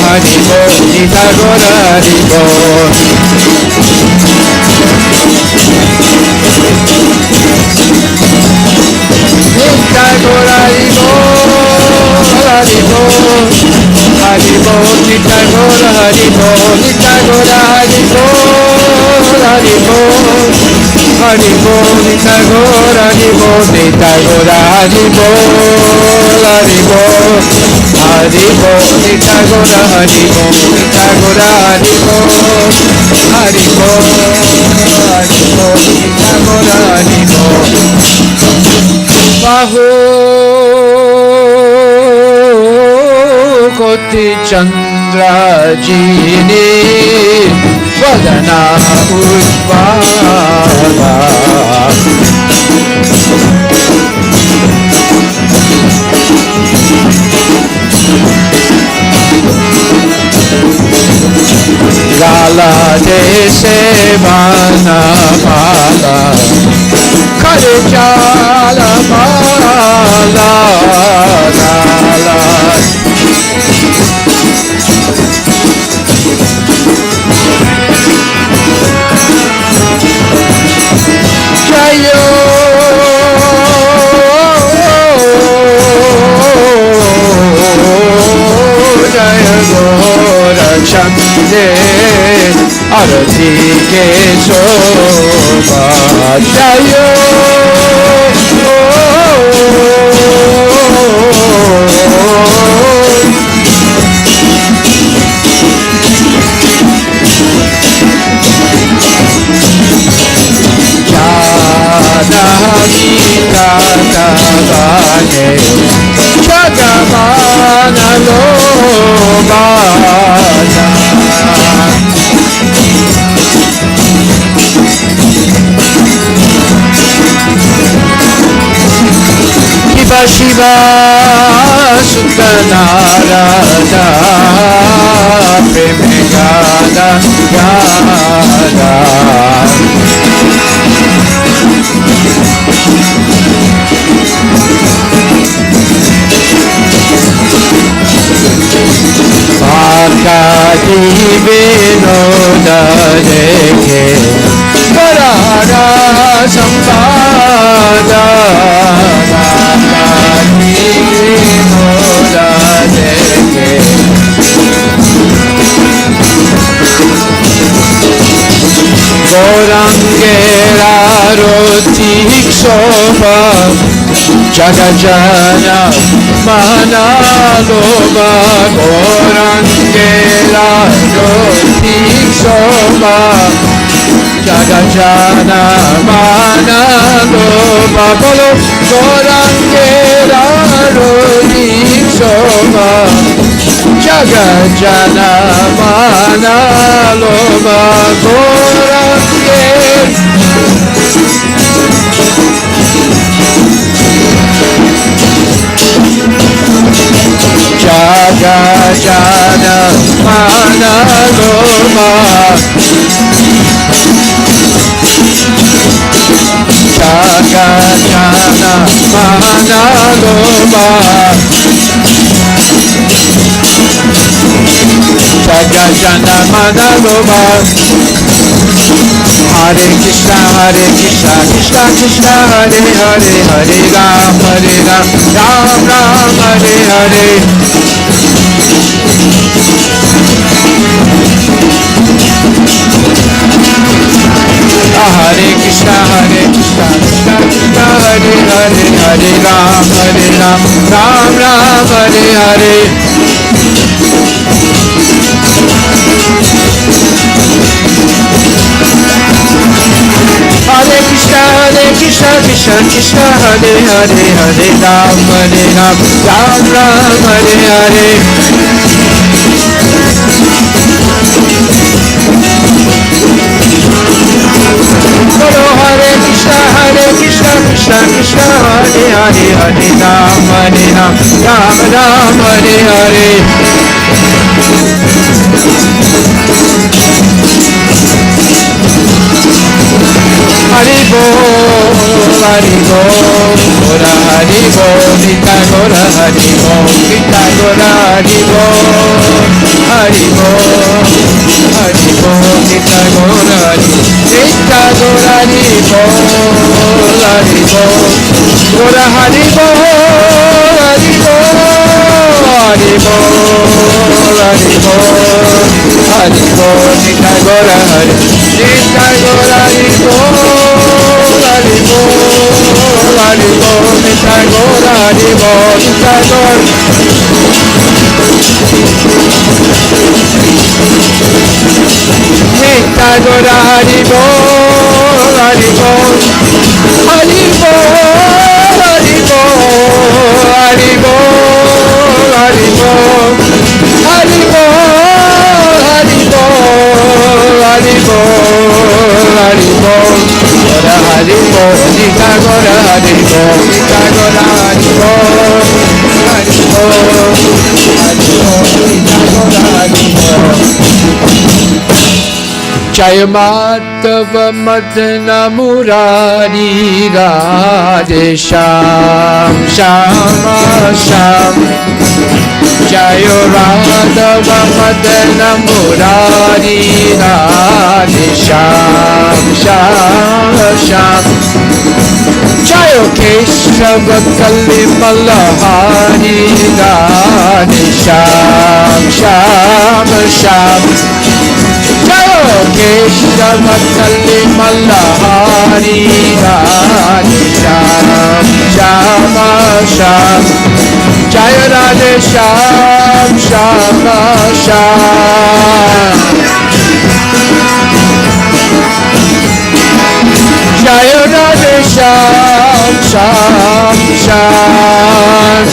Speaker 2: Hari Bol Nita Gora Hari Bol Nita Gora Hari Bol Hari Bol Hari Bol Nita Gora Hari Bol Nita Gora Hari Bol Hari Bol Hari Bol Nita Gora Hari Bol Nita Gora Hari Bol Hari Bol Hari Bol Nita Gora Hari Bol Nita Gora Hari Bol Hari Bol Hari Bol Nita Gora Hari Bol Bahu Koti Chandra Jini Vadana Udvala Gala Dese Vana Mala Kare Jala Mala Gala Jayo Jaya Gora Chande Arati Ke Shobha Jayo Jagadavane Jagamana Lobana Shiva Shiva Sutanarada Premegada Gada Arkadi Vinoda Dekhe Parada Sampada Arkadi Vinoda Dekhe Gorangera Rotik Soba Jagajana Manaloba Gorangela Rotik Soba Jagajana Manaloba Bolo Gorangela Rotik Soba Jagajana Manaloba Gorangela Jagajana Manaloma Jagajana Manaloma Jagajana Manaloma Hare Krishna Krishna Krishna Hare Hare Hare Ram Ram Ram Hare Hare Hare Krishna Krishna Krishna Hare Hare Hare Ram Ram Ram Hare Hare Hare Krishna Krishna Krishna Hare Hare Hare Ram Ram Ram Hare Hare Bolo Hare Krishna Krishna Krishna Hare Hare Hare Ram Ram Ram Hare Hare Hari Bol, Hari Bol, Gora Hari Bol, Nita Gora Hari Bol, Nita Gora Hari Bol, Hari Bol, Hari Bol, Nita Gora Hari, Nita Gora Hari Bol, Hari Bol, Gora Hari Bol, Hari Bol, Hari Bol, Hari Bol, Hari Bol, Nita Gora Hari, Nita Gora Hari Bol. Hari Bol, Hari Bol, Nitai Gaur, Hari Bol, Nitai Gaur. Nitai Gaur, Hari Bol, Hari Bol, Hari Bol, Hari Bol, Hari Bol, Hari Bol, Hari Bol, Hari Bol, Hari Bol, Hari Bol. Hari Bol, Nita Gaur, Hari Bol, Nita Gaur, Hari Bol, Hari Bol, Hari Bol, Nita Gaur, Hari Bol. Jaya Madhava Madana Murari Radhe Shyam Shama Shyam Jaya Radhava Madana Murari Radhe Shyam Shama Shyam Jaya Keshava Kalimala Hari Radhe Shyam Shama Shyam Jaya Keshava Kalimala Hari Radhe Shyam Shama Shyam Jaya Radhe Shyam Shama Shyam Jaya Radhe Shyam Sham Sham.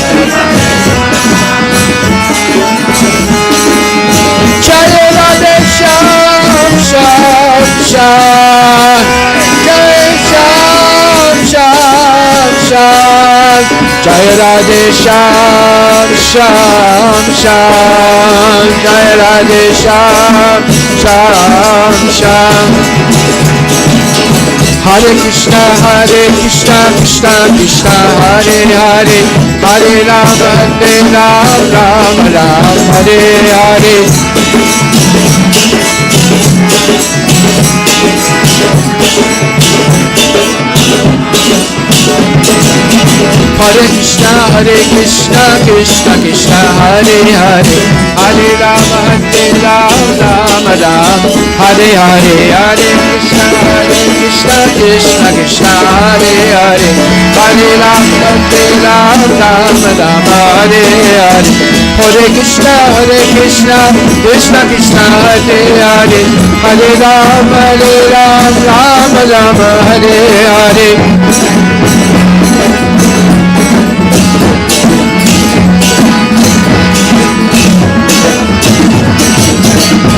Speaker 2: Jai Radhe Sham Sham Sham. Jai Sham Sham Sham. Jai Radhe Sham Sham Sham. Jai Radhe Sham Sham Sham. Hare Krishna, Krishna Krishna, Hare Hare, Hare Rama, Rama Rama, Hare Hare. Hare Krishna, Krishna Krishna, Hare Hare, Hare Rama, Rama Rama, Hare Hare. Hare Krishna, Krishna Krishna, Hare Hare, Hare Rama, Rama Rama, Hare Hare. Hare Krishna, Krishna Krishna, Hare Hare, Hare Rama, Rama Rama, Hare Hare.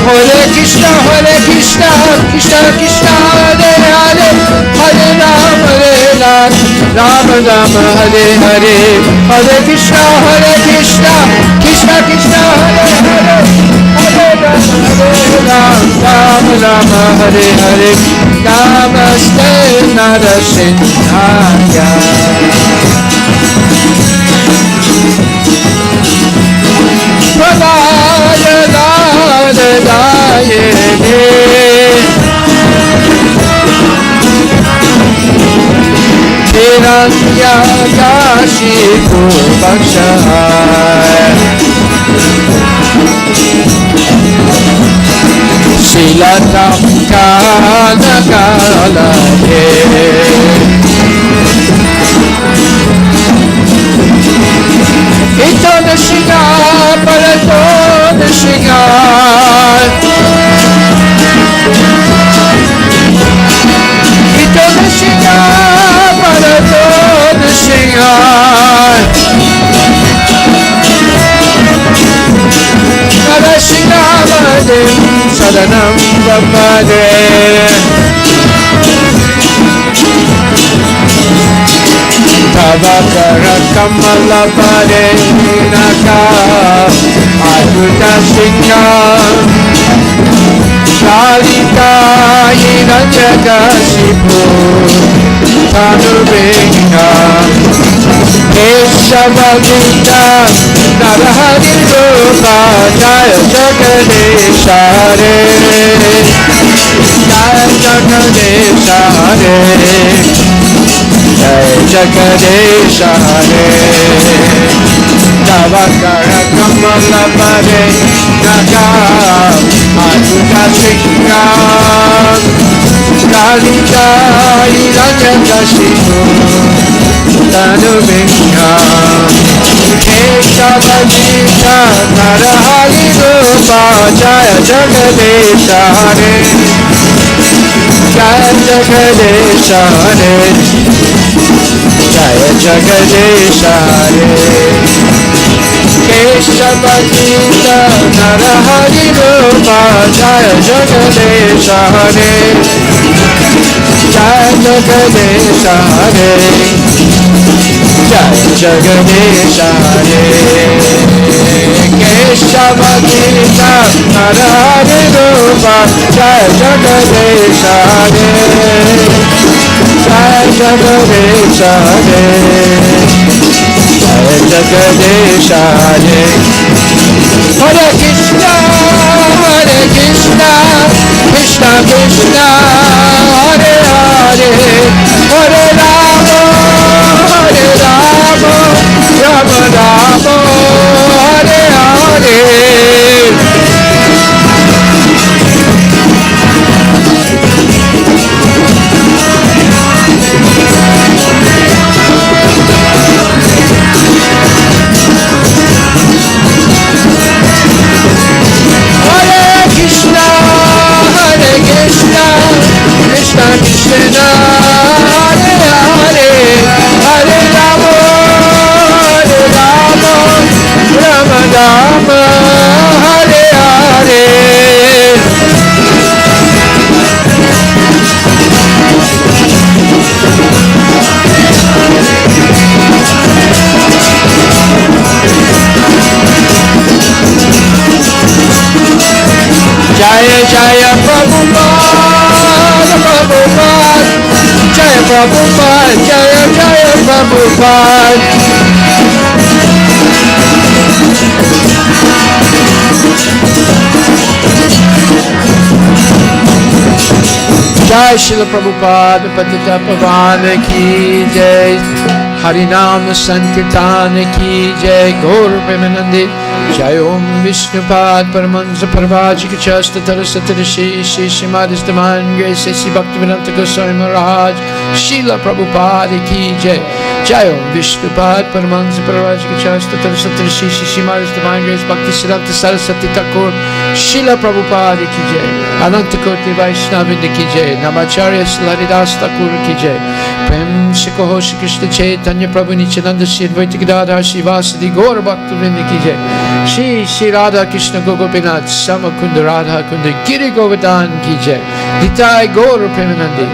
Speaker 2: Hare Krishna, Krishna Krishna, Hare Hare, Hare Rama, Rama Rama, Hare Hare. Hare Krishna, Krishna Krishna, Hare Hare, Hare Rama, Rama Hare Hare. Namaste Narasimhaya. Pradaya Dayane Hiranya Kashipu Bakshai Silatam Kanakalake Ito na siya, palato na siya. Ito na siya, palato na siya. Kada siya madim, sadanam babade. Tavakara Kamala Padenaka Adhuta Singha Kalika Hiranjakashipu Tanubhinga Keshavagita Narahari Rupa Jaya Jagadeshare Jaya Jagadeshare Jai Jagadesha Hare Tavakara Kamala Pade Naka Adhuta Singha Kalika Hiranjakashipu Tanubhinga Keshavagita Narahari Rupa Jaya Jagadesha Hare Jaya Jagadesha Hare Jaya Jagadesha Hare Keshavagita Narahari Rupa Jaya Jagadesha Hare Jaya Jagadesha Hare Jaya Jagadesha Hare Keshavagita Narahari Rupa Jaya Jagadesha Hare Jaya Jagadesha Hare Jaya Jagadesha Hare. Hare Krishna, Krishna Krishna, Hare Hare, Hare Rama, Rama Rama, Hare Hare. Krishna Krishna, Hare Hare, Hare Rama Hare Hare Jaya Jaya Prabhupada Prabhupada Jaya Prabhupada Jaya Jaya Prabhupada Jai Srila Prabhupada Patita Pavana Ki Jai Harinam Sankirtan Ki Jai Gaur Premanandi Jai Om Vishnupad Paramansa Parvajika Chasta Tarasatarishi Shri Shimadhistaman Grace Sri Bhaktivedanta Goswami Maharaj Srila Prabhupada Ki Jai Jai Om Vishnupad Paramansa Parvajika Chasta Tarasatarishi Shri Shimadhistaman Grace Bhakti Siddhanta Saraswati Thakur Srila Prabhupada Ki Jai Ananta Koti Vaishnavinda Ki Jai Namacharya Harivilas Thakur Ki Jai Prem Shikoho Shri Krishna Chaitanya Prabhu Nityananda Shri Advaita Gadadhar Shri Vasadi Gaur Bhaktivinoda Ki Jai Shri Radha Krishna Gopinath Samakunda Radha Kunda Giri Govardhan Ki Jai Nitai Gaur Premanandi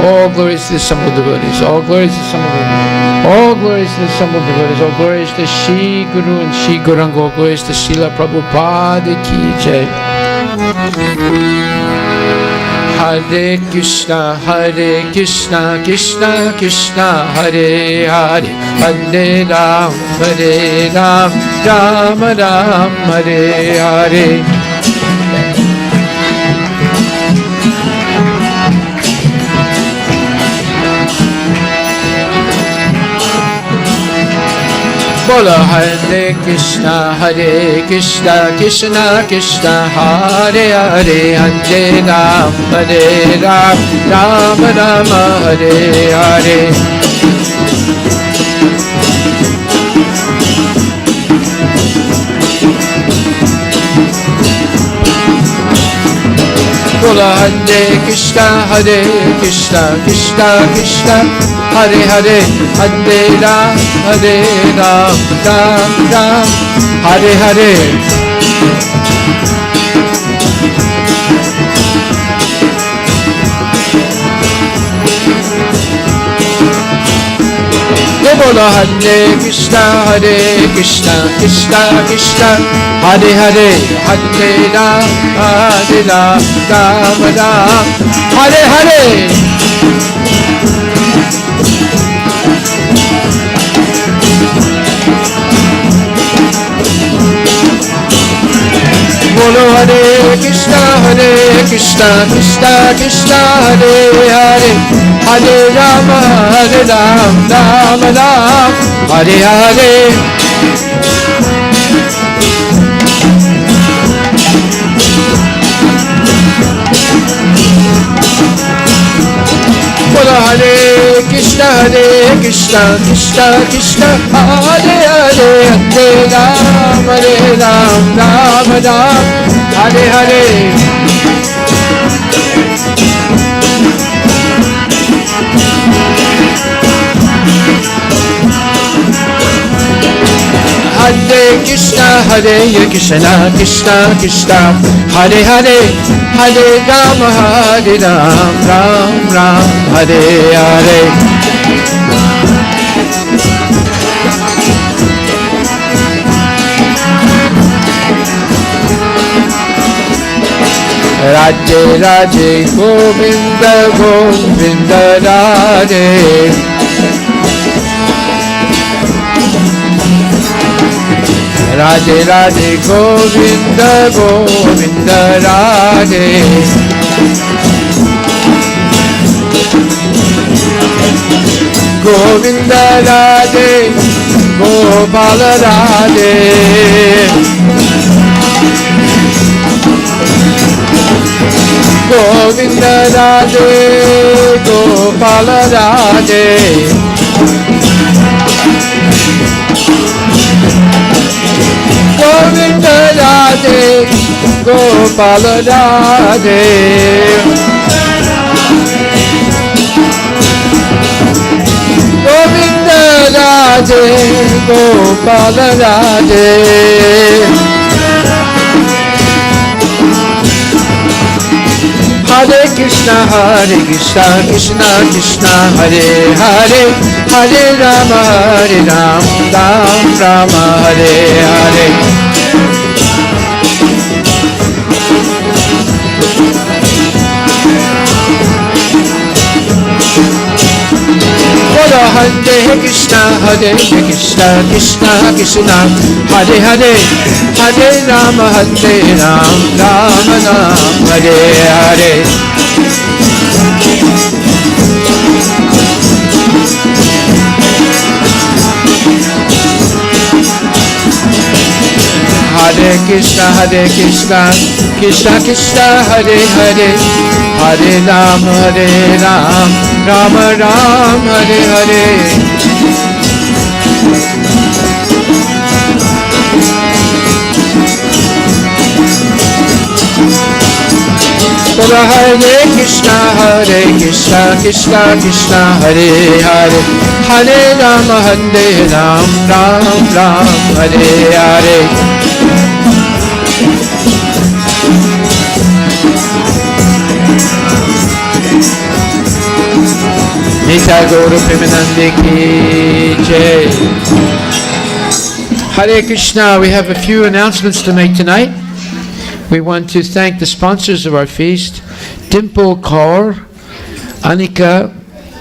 Speaker 2: All glories to the assembled devotees All glories to the assembled devotees All glories to the assembled devotees All glories to Shri Guru and Shri Gauranga All glories to Srila Prabhupada Ki Jai Hare Krishna Krishna Krishna Hare Hare Hare Ram Ram Ram Hare Hare Bola Hare Krishna Krishna Krishna Hare Hare Hare Ram Ram Ram Hare Hare Bola Hare Krishna Krishna Krishna Hare Hare Hare Ram Ram Hare Hare Bola Hare Krishna Krishna Hare Hare Hare Ram Ram Hare Hare Bolo Hare Krishna Krishna Hare Hare Hare Rama Ram Hare Hare Bolo Hare Krishna Krishna Hare Hare Hare Ram Hare Hare Hare Krishna Krishna Hare Hare Hare Ram Ram Hare Hare Radhe Radhe Govinda Govinda Radhe Radhe Radhe Govinda Govinda Radhe Govinda Radhe Gopala Radhe Govinda Radhe Gopala Radhe Govinda Radhe Gopala Radhe Govinda Radhe Gopala Radhe Krishna, Krishna Krishna, Hare Hare, Hare Rama, Rama Hare Hare. Hare Krishna, Krishna Krishna, Hare Hare, Hare Rama, Rama Hare Hare. Hare Krishna, Krishna Krishna, Hare Hare, Hare Rama, Rama Hare Hare. Hare Krishna, Krishna Krishna, Hare Hare, Hare Rama, Rama Hare Hare. Nitya Gaura Premanande ki Jai. Hare Krishna. We have a few announcements to make tonight. We want to thank the sponsors of our feast, Dimple Kaur, Anika,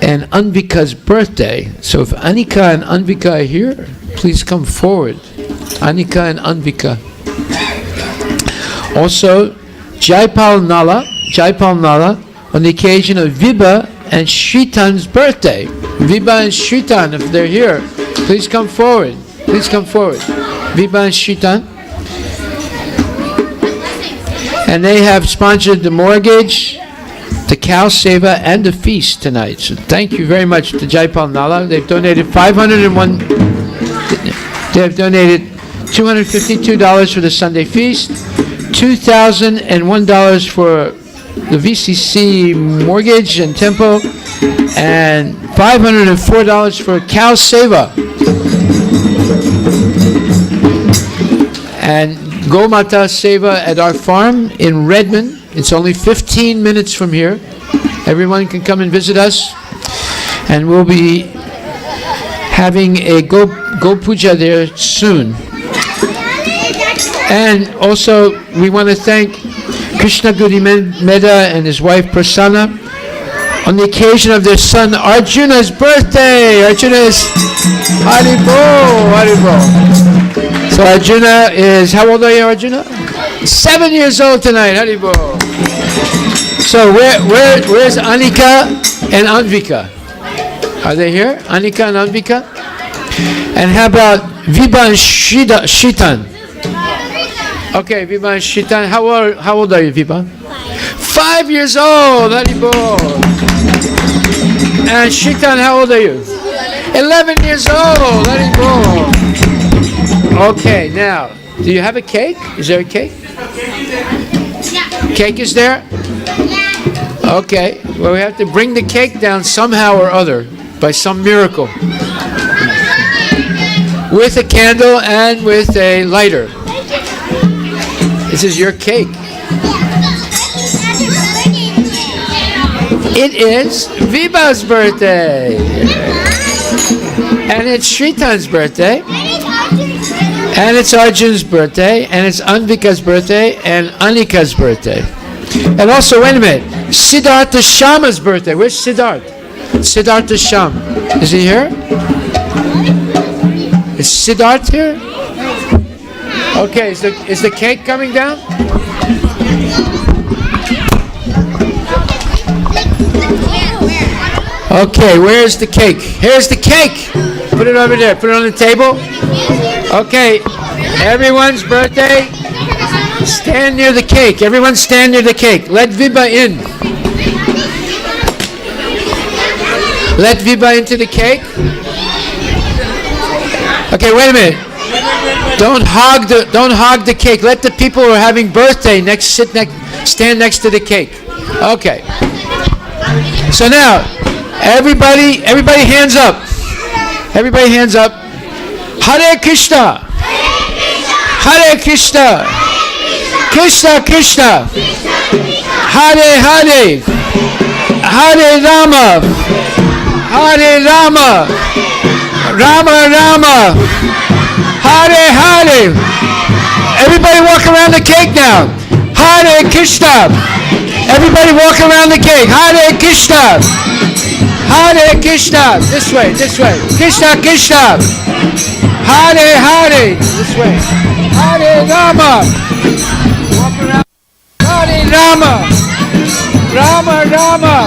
Speaker 2: and Anvika's birthday. So if Anika and Anvika are here, please come forward. Anika and Anvika. Also, Jaipal Nala, on the occasion of Vibha and Shritan's birthday. Vibha and Shritan, if they're here, please come forward. Vibha and Shritan. And they have sponsored the mortgage, the cow seva, and the feast tonight. So thank you very much to Jaipal Nala. They've donated $252 for the Sunday feast, $2,001 for the VCC mortgage and temple, and $504 for cow seva. And Gomata Seva at our farm in Redmond. It's only 15 minutes from here. Everyone can come and visit us. And we'll be having a Go Puja there soon. And also, we want to thank Krishna Guri Meda and his wife Prasanna on the occasion of their son Arjuna's birthday. Arjuna is Haribo. So Arjuna is, how old are you, Arjuna? 7 years old tonight, Haribo. So where's Anika and Anvika? Are they here? Anika and Anvika? And how about Vibha and Shitan? Okay, Vibha and Shitan. How old are you, Vibha? 5 years old, Haribo. And Shitan, how old are you? 11 years old, Haribo. Okay, now, do you have a cake? Is there a cake? Cake is there? Okay, well, we have to bring the cake down somehow or other, by some miracle. With a candle and with a lighter. This is your cake. It is Vibha's birthday. And it's Shritan's birthday. And it's Arjun's birthday, and it's Anvika's birthday, and Anika's birthday. And also, wait a minute, Siddhartha Shama's birthday. Where's Siddharth? Siddhartha Sham. Is he here? Is Siddharth here? Okay, is the cake coming down? Okay, where's the cake? Here's the cake. Put it over there. Put it on the table. Okay, everyone's birthday. Stand near the cake. Everyone stand near the cake. Let Vibha in. Let Vibha into the cake. Okay, wait a minute. Don't hog the cake. Let the people who are having birthday stand next to the cake. Okay. So now, everybody hands up. Everybody hands up. Hare Krishna. Hare Krishna. Krishna Krishna. Hare Hare, Hare Rama, Hare Rama, Rama Rama, Hare Hare. Everybody walk around the cake now. Hare Krishna. Everybody walk around the cake. Hare Krishna. Hare Krishna. This way, this way. Krishna Krishna. Hare Hare. This way. Hare Rama. Walk around. Hare Rama. Rama Rama.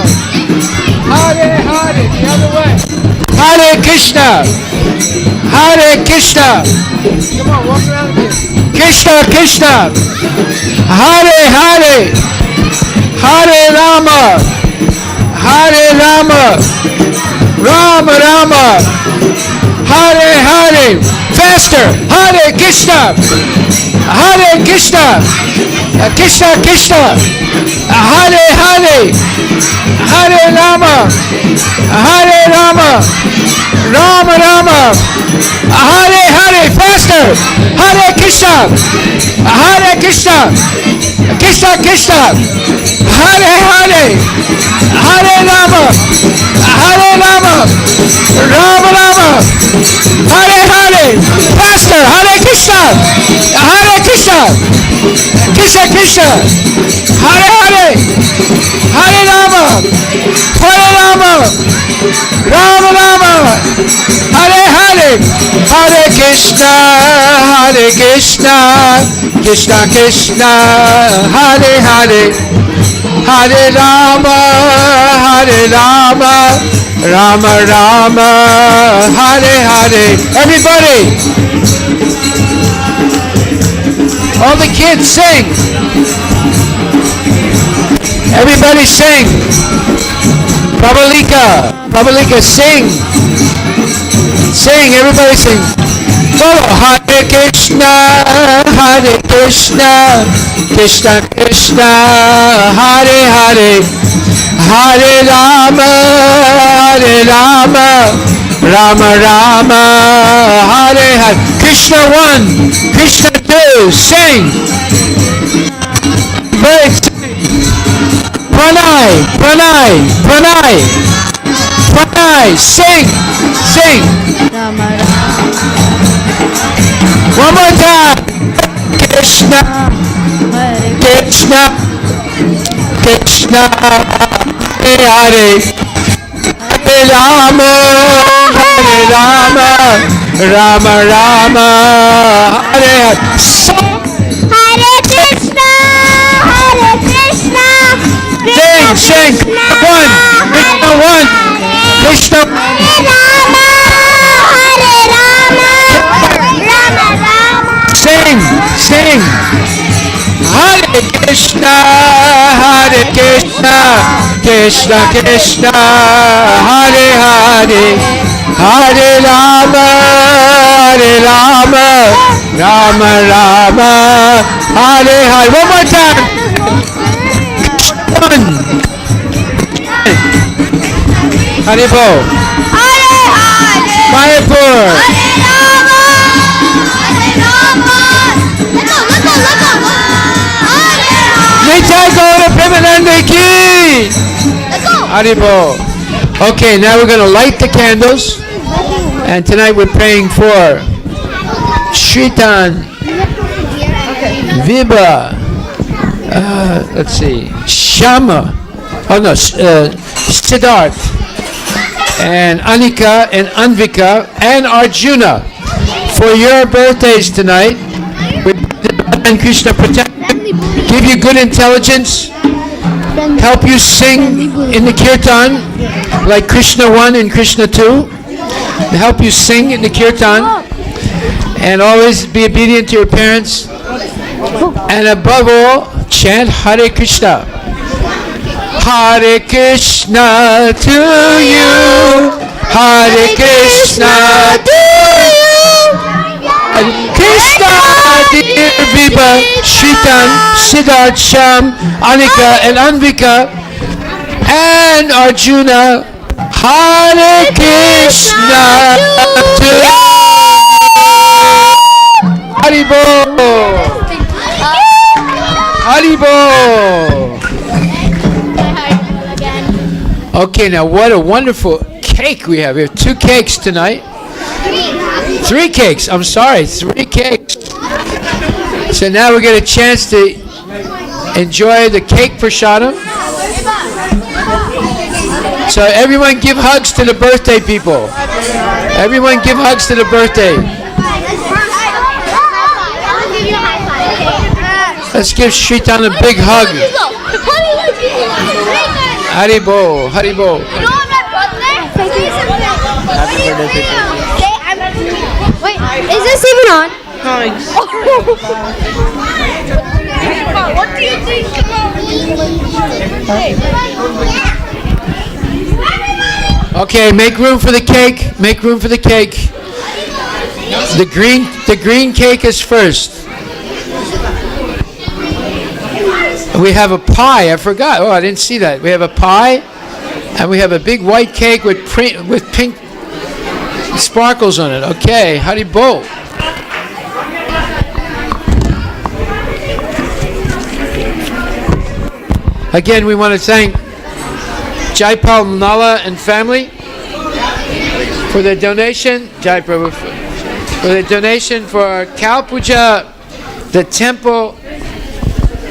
Speaker 2: Hare Hare. The other way. Hare Krishna. Hare Krishna. Come on, walk around here. Krishna Krishna. Hare Hare. Hare Rama. Hare Rama. Rama Rama. Hare Hare. Faster. Hare Krishna. Hare Krishna. Krishna Krishna. Hare Hare. Hare Rama. Hare Rama. Rama Rama. Hare Hare. Faster. Hare Krishna. Hare Krishna. Krishna Krishna. Hare Hare. Hare Rama. Hare Rama. Rama Rama. Hare Hare. Faster. Hare Krishna. Hare Krishna. Krishna Krishna. Hare Hare. Hare Rama. Hare Rama. Rama Rama. Hare Hare. Hare Krishna. Hare Krishna. Krishna Krishna. Hare Hare. Hare Rama. Hare Rama. Rama Rama. Hare Hare. Everybody. All the kids sing. Everybody sing. Prabalika. Prabalika, sing. Sing. Everybody sing. Follow. Hare Krishna. Hare Krishna. Krishna Krishna. Hare Hare. Hare Rama. Hare Rama. Rama Rama. Hare Hare. Krishna 1. Krishna 2. Sing. Break. Pranay. Pranay. Pranay. Pranay. Sing. Sing. One more time. Krishna. Krishna. Krishna. Hare Hare. Hare Rama. Hare Rama. Rama Rama. Hare Hare.
Speaker 4: Hare Krishna. Hare Krishna.
Speaker 2: Sing, sing. One. Krishna 1. Krishna.
Speaker 4: Hare Rama. Hare Rama. Rama Rama.
Speaker 2: Sing, sing. Hare Krishna, Hare Krishna, Krishna Krishna, Hare Hare, Hare Rama, Hare Rama, Rama Rama, Hare Hare. One more time. One. Haribo.
Speaker 4: Hare Hare.
Speaker 2: Mayapur.
Speaker 4: Hare Rama. Hare Rama. Let's go. Hare Rama.
Speaker 2: Nitai Gaura Premanande ki.
Speaker 4: Let's go.
Speaker 2: Haribo. Okay, now we're going to light the candles. And tonight we're praying for Shritan, Vibha, let's see, Shama, Siddharth, and Anika and Anvika and Arjuna for your birthdays tonight. And Krishna protect you, give you good intelligence, help you sing in the kirtan like Krishna 1 and Krishna 2, help you sing in the kirtan, and always be obedient to your parents, and above all, chant Hare Krishna. Hare Krishna to you, Hare Krishna to you, Hare Krishna, dear Vibha, Shritan, Siddharth, Sham, Anika, and Anvika, and Arjuna. Hare Krishna to you. Haribo. Haribo. Okay, now what a wonderful cake we have. We have 2 cakes tonight. 3 cakes. I'm sorry, 3 cakes. So now we get a chance to enjoy the cake prasadam. So everyone give hugs to the birthday people. Everyone give hugs to the birthday. Let's give Shritan a big hug. Haribo, Haribo.
Speaker 4: Wait, is this even on? What do you think?
Speaker 2: Okay, make room for the cake. Make room for the cake. The green cake is first. We have a pie. I forgot. Oh, I didn't see that. We have a pie, and we have a big white cake with pink sparkles on it. Okay, Haribo. Again, we want to thank Jaipal Nala and family for their donation. Jai Prabhu for the donation for Cow Puja, the temple,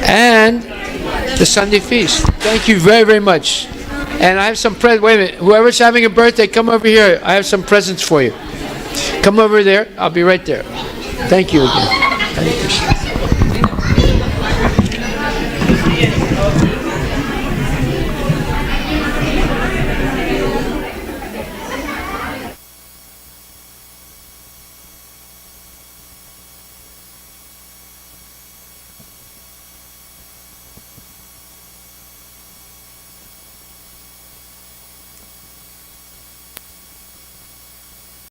Speaker 2: and the Sunday feast. Thank you very, very much. And I have some wait a minute. Whoever's having a birthday, come over here. I have some presents for you. Come over there. I'll be right there. Thank you again. Hare Krishna.